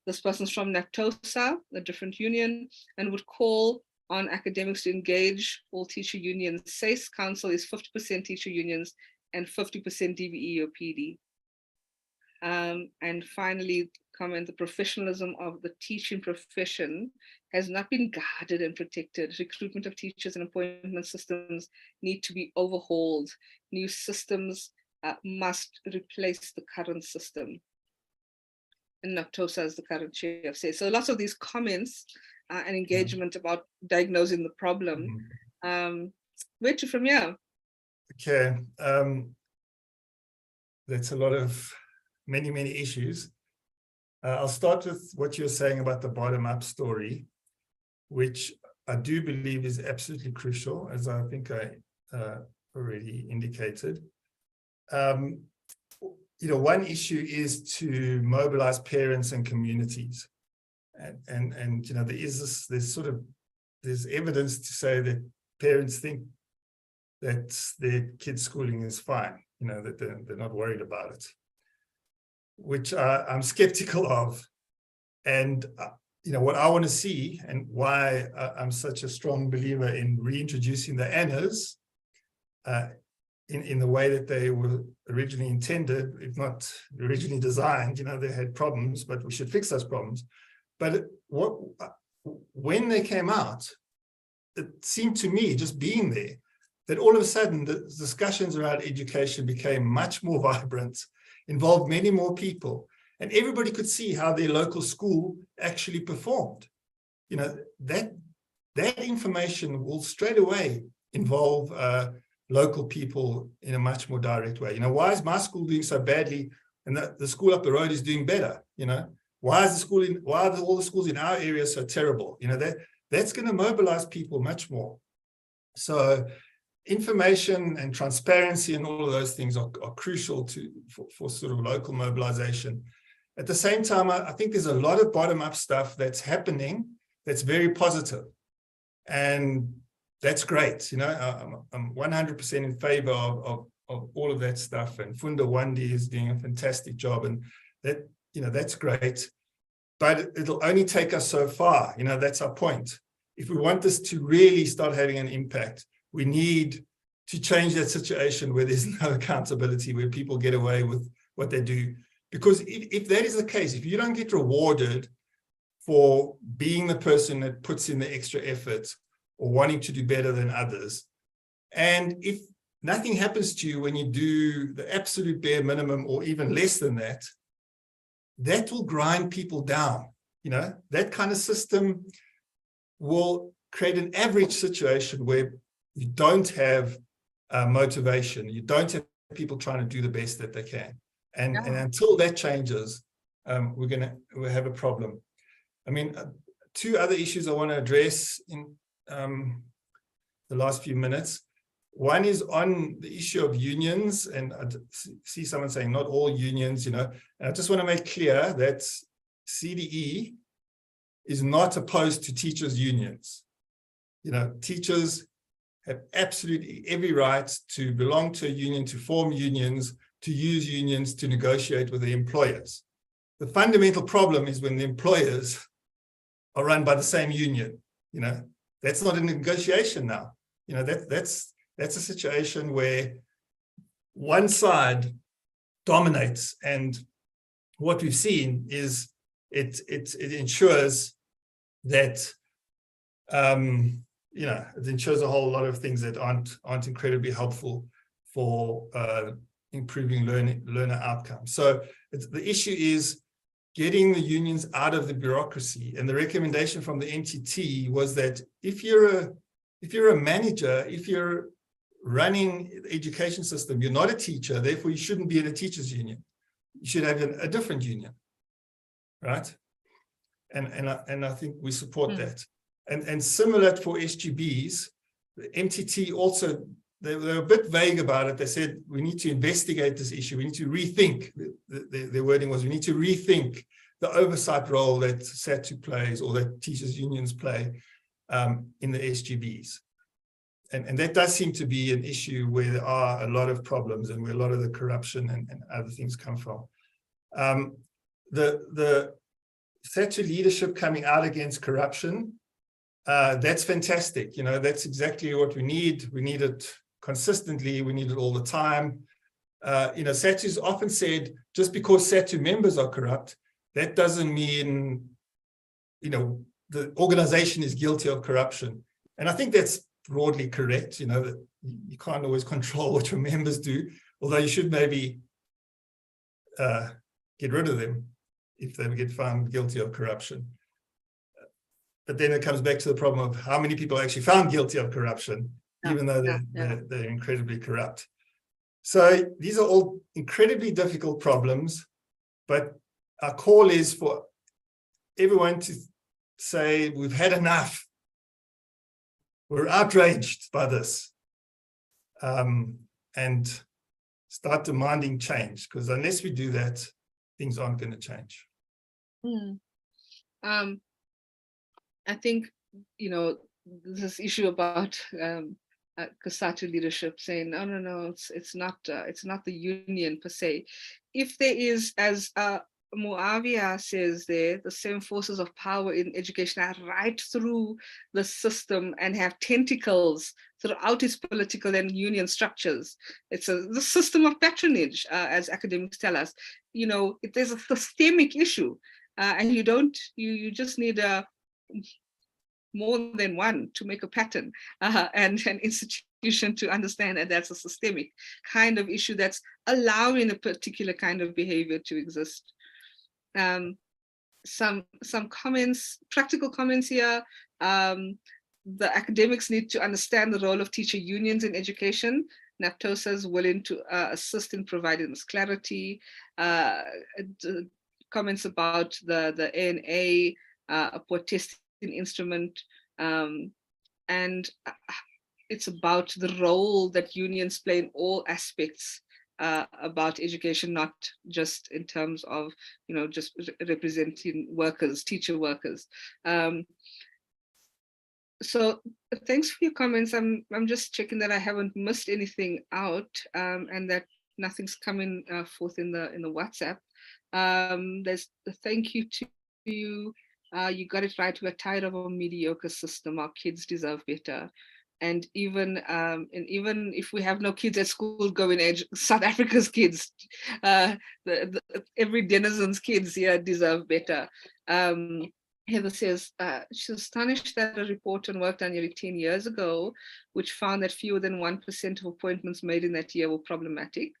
This person's from NAPTOSA, a different union, and would call on academics to engage all teacher unions. SACE Council is 50% teacher unions and 50% DBE or PD. And finally, comment, the professionalism of the teaching profession has not been guarded and protected. Recruitment of teachers and appointment systems need to be overhauled. New systems must replace the current system. And NAPTOSA is the current chair of SACE. So lots of these comments and engagement about diagnosing the problem. Where to from here? Okay, that's a lot of many issues. I'll start with what you're saying about the bottom-up story, which I do believe is absolutely crucial, as I think I already indicated. One issue is to mobilize parents and communities, and there's evidence to say that parents think that their kids' schooling is fine, that they're not worried about it, which I'm skeptical of. And, what I want to see, and why I'm such a strong believer in reintroducing the ANAs, in the way that they were originally intended, if not originally designed. They had problems, but we should fix those problems. But when they came out, it seemed to me, just being there, that all of a sudden the discussions around education became much more vibrant, involved many more people, and everybody could see how their local school actually performed. That information will straight away involve local people in a much more direct way. Why is my school doing so badly and the school up the road is doing better? Why are all the schools in our area so terrible? That's going to mobilize people much more. So information and transparency and all of those things are crucial for sort of local mobilization. At the same time, I think there's a lot of bottom-up stuff that's happening that's very positive. And that's great. I'm 100% in favor of all of that stuff. And Funda Wandi is doing a fantastic job. And that's great. But it'll only take us so far. That's our point. If we want this to really start having an impact, we need to change that situation where there's no accountability, where people get away with what they do. Because if that is the case, if you don't get rewarded for being the person that puts in the extra effort or wanting to do better than others, and if nothing happens to you when you do the absolute bare minimum or even less than that, that will grind people down. That kind of system will create an average situation where you don't have motivation, you don't have people trying to do the best that they can. And until that changes, we'll have a problem. I mean, two other issues I want to address in the last few minutes. One is on the issue of unions, and I see someone saying not all unions, and I just want to make clear that CDE is not opposed to teachers' unions. Teachers have absolutely every right to belong to a union, to form unions, to use unions to negotiate with the employers. The fundamental problem is when the employers are run by the same union. That's not a negotiation now. That's a situation where one side dominates, and what we've seen is it ensures that it ensures a whole lot of things that aren't incredibly helpful for improving learner outcomes. So the issue is getting the unions out of the bureaucracy. And the recommendation from the NTT was that if you're a manager, if you're running the education system, you're not a teacher, therefore you shouldn't be in a teachers union. You should have a different union, right? And I think we support that. And similar for SGBs, the MTT also, they were a bit vague about it. They said, we need to investigate this issue. We need to rethink, their wording was, we need to rethink the oversight role that SATU plays or that teachers unions play in the SGBs. And that does seem to be an issue where there are a lot of problems and where a lot of the corruption and other things come from. The SATU leadership coming out against corruption, that's fantastic. That's exactly what we need. We need it consistently. We need it all the time. SATU's often said, just because SATU members are corrupt, that doesn't mean, the organization is guilty of corruption. And I think that's broadly correct, that you can't always control what your members do, although you should maybe get rid of them if they get found guilty of corruption. But then it comes back to the problem of how many people are actually found guilty of corruption, even though they're incredibly corrupt. So these are all incredibly difficult problems, but our call is for everyone to say, we've had enough. We're outraged by this, and start demanding change, because unless we do that, things aren't going to change. I think, this issue about COSATU leadership saying, no, it's not the union per se. If there is, as Muawiyah says there, the same forces of power in education are right through the system and have tentacles throughout its political and union structures. It's the system of patronage, as academics tell us. You know, there's a systemic issue, and you just need more than one to make a pattern, and an institution to understand that that's a systemic kind of issue that's allowing a particular kind of behavior to exist. Some comments, practical comments here. The academics need to understand the role of teacher unions in education. NAPTOSA is willing to assist in providing this clarity. Comments about the ANA, a poor testing instrument, and it's about the role that unions play in all aspects about education, not just in terms of, you know, just representing workers, teacher workers. So thanks for your comments. I'm just checking that I haven't missed anything out, and that nothing's coming forth in the WhatsApp. There's a thank you to you. You got it right. We're tired of a mediocre system. Our kids deserve better. And even if we have no kids at school going edge, South Africa's kids, every denizen's kids here deserve better. Heather says she's astonished that a report on work done nearly 10 years ago, which found that fewer than 1% of appointments made in that year were problematic.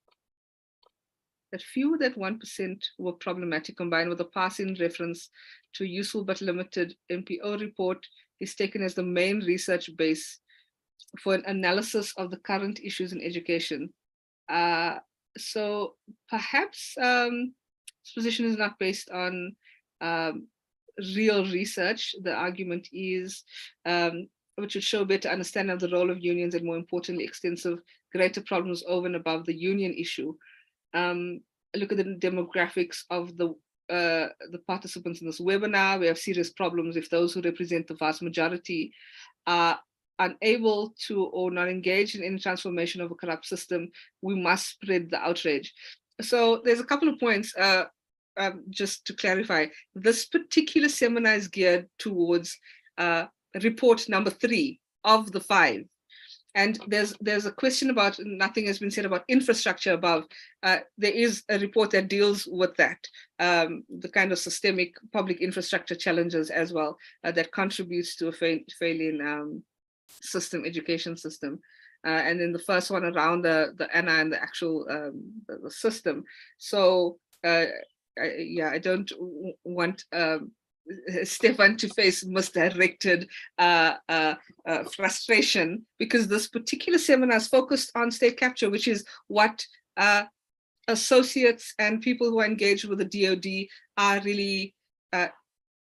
That fewer than 1% were problematic, combined with a passing reference to a useful but limited MPO report, is taken as the main research base for an analysis of the current issues in education. So perhaps this position is not based on real research. The argument is, which would show better understanding of the role of unions and, more importantly, extensive greater problems over and above the union issue. Look at the demographics of the participants in this webinar. We have serious problems if those who represent the vast majority are unable to or not engaged in any transformation of a corrupt system. We must spread the outrage. So there's a couple of points just to clarify. This particular seminar is geared towards report number 3 of the 5. And there's a question about, nothing has been said about infrastructure above. There is a report that deals with that, the kind of systemic public infrastructure challenges as well, that contributes to a failing education system. And then the first one around the ANA and the actual the system. So I don't want Stefan to face misdirected frustration, because this particular seminar is focused on state capture, which is what associates and people who are engaged with the DoD are really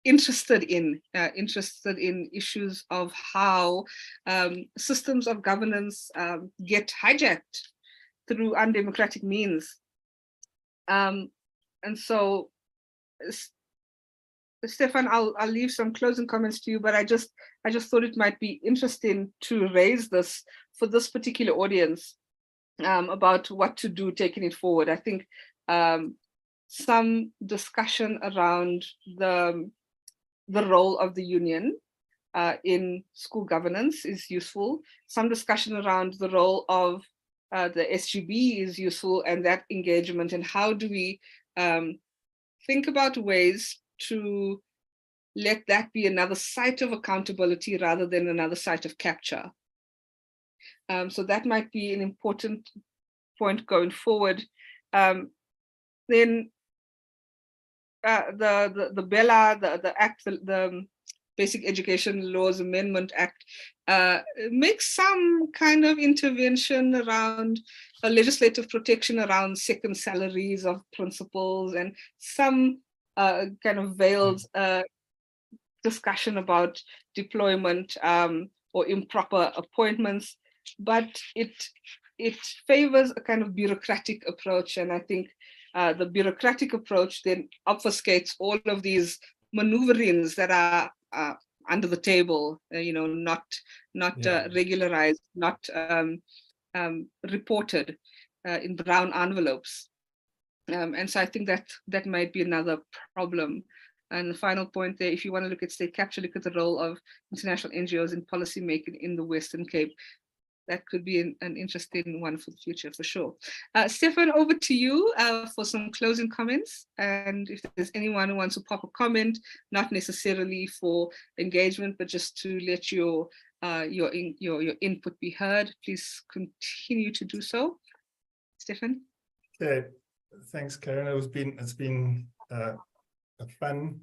interested in issues of how systems of governance get hijacked through undemocratic means. And so, Stefan, I'll leave some closing comments to you, but I just thought it might be interesting to raise this for this particular audience about what to do taking it forward. I think some discussion around the role of the union in school governance is useful. Some discussion around the role of the SGB is useful, and that engagement, and how do we think about ways to let that be another site of accountability rather than another site of capture. So that might be an important point going forward. Then the BELA, the Act, the Basic Education Laws Amendment Act, makes some kind of intervention around legislative protection around second salaries of principals, and some kind of veiled discussion about deployment or improper appointments, but it favors a kind of bureaucratic approach. And I think the bureaucratic approach then obfuscates all of these maneuverings that are under the table, not regularized, not reported in brown envelopes. And so I think that might be another problem. And the final point there, if you want to look at state capture, look at the role of international NGOs in policy making in the Western Cape. That could be an interesting one for the future, for sure. Stefan, over to you for some closing comments. And if there's anyone who wants to pop a comment, not necessarily for engagement, but just to let your input be heard, please continue to do so. Stefan? Okay, thanks, Karen. It's been a fun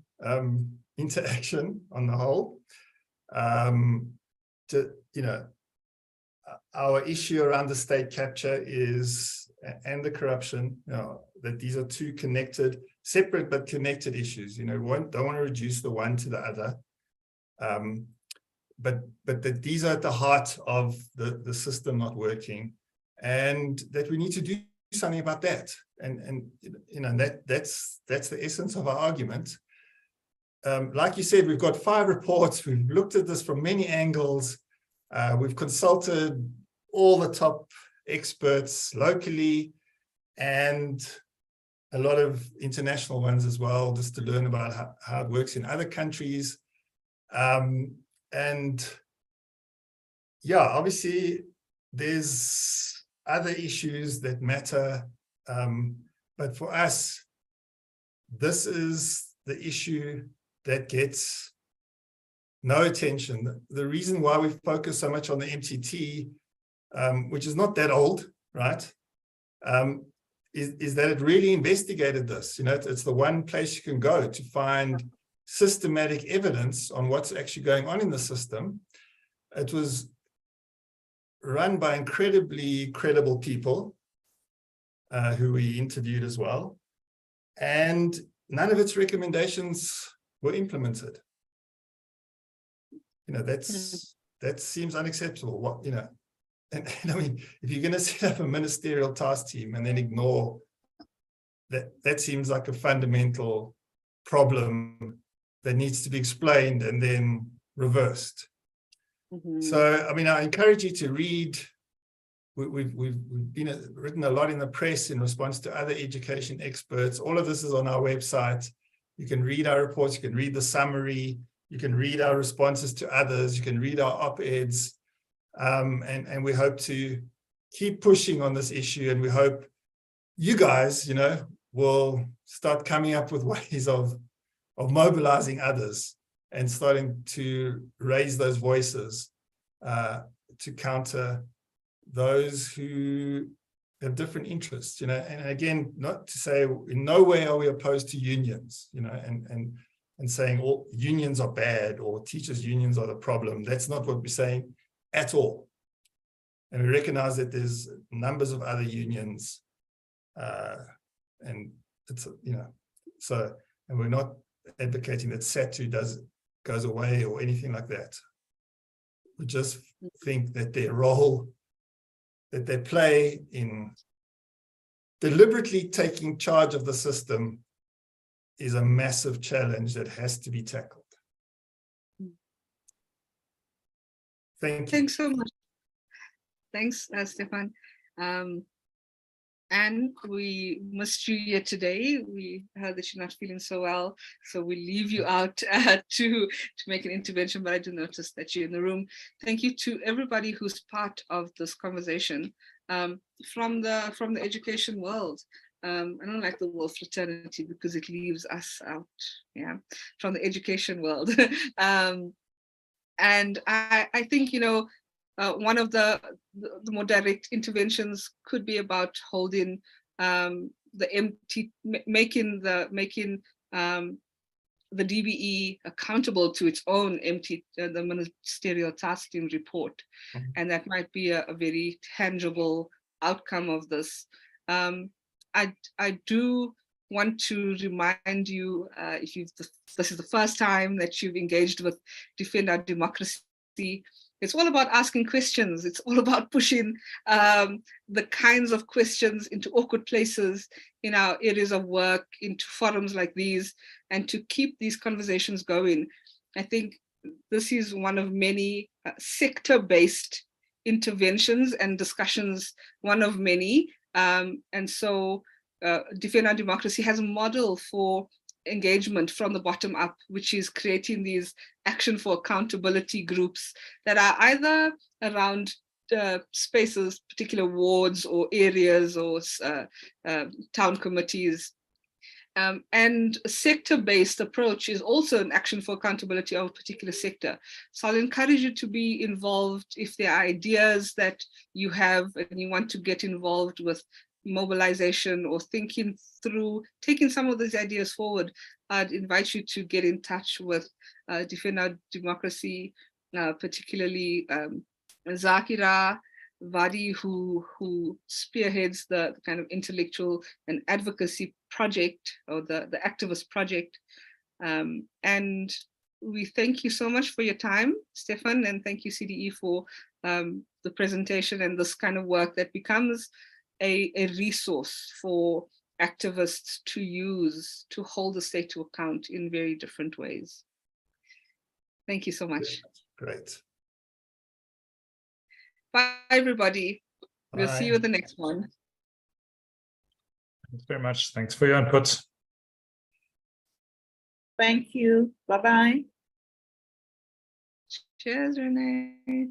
interaction on the whole. Our issue around the state capture and the corruption, that these are two connected, separate but connected issues. Don't want to reduce the one to the other, but that these are at the heart of the system not working, and that we need to do something about that. And that's the essence of our argument. Like you said, we've got 5 reports. We've looked at this from many angles. We've consulted all the top experts locally and a lot of international ones as well, just to learn about how it works in other countries. And yeah, obviously there's other issues that matter. But for us, this is the issue that gets no attention. The reason why we focus so much on the MTT, which is not that old, right, is that it really investigated this. It's the one place you can go to find systematic evidence on what's actually going on in the system. It was run by incredibly credible people who we interviewed as well, and none of its recommendations were implemented. That seems unacceptable. And I mean, if you're going to set up a ministerial task team and then ignore that seems like a fundamental problem that needs to be explained and then reversed. Mm-hmm. So, I mean, I encourage you to read. We've written a lot in the press in response to other education experts. All of this is on our website. You can read our reports. You can read the summary. You can read our responses to others. You can read our op-eds. And we hope to keep pushing on this issue. And we hope you guys, will start coming up with ways of mobilizing others and starting to raise those voices to counter those who have different interests, and again, not to say in no way are we opposed to unions, and saying all unions are bad or teachers' unions are the problem. That's not what we're saying at all. And we recognize that there's numbers of other unions, and it's, so, and we're not advocating that SATU goes away or anything like that. We just think that their role that they play in deliberately taking charge of the system is a massive challenge that has to be tackled. Thank you. Thanks so much. Thanks, Stefan. And we missed you here today. We heard that you're not feeling so well, so we leave you out to make an intervention, but I do notice that you're in the room. Thank you to everybody who's part of this conversation from the education world. I don't like the word fraternity because it leaves us out, from the education world. And I think, one of the more direct interventions could be about holding making the DBE accountable to its own the ministerial task team report, and that might be a very tangible outcome of this. I do want to remind you, if this is the first time that you've engaged with Defend Our Democracy, it's all about asking questions. It's all about pushing the kinds of questions into awkward places in our areas of work, into forums like these, and to keep these conversations going. I think this is one of many sector-based interventions and discussions, one of many. And so Defend Our Democracy has a model for engagement from the bottom up, which is creating these action for accountability groups that are either around spaces, particular wards or areas or town committees. And a sector-based approach is also an action for accountability of a particular sector. So I'll encourage you to be involved if there are ideas that you have and you want to get involved with mobilization or thinking through, taking some of these ideas forward. I'd invite you to get in touch with Defend Our Democracy, particularly Zakira Vadi, who spearheads the kind of intellectual and advocacy project, or the activist project. And we thank you so much for your time, Stefan, and thank you, CDE, for the presentation and this kind of work that becomes a resource for activists to use to hold the state to account in very different ways. Thank you so much. Great. Bye, everybody. We'll see you at the next one. Thanks very much. Thanks for your input. Thank you. Bye-bye. Cheers, Renee.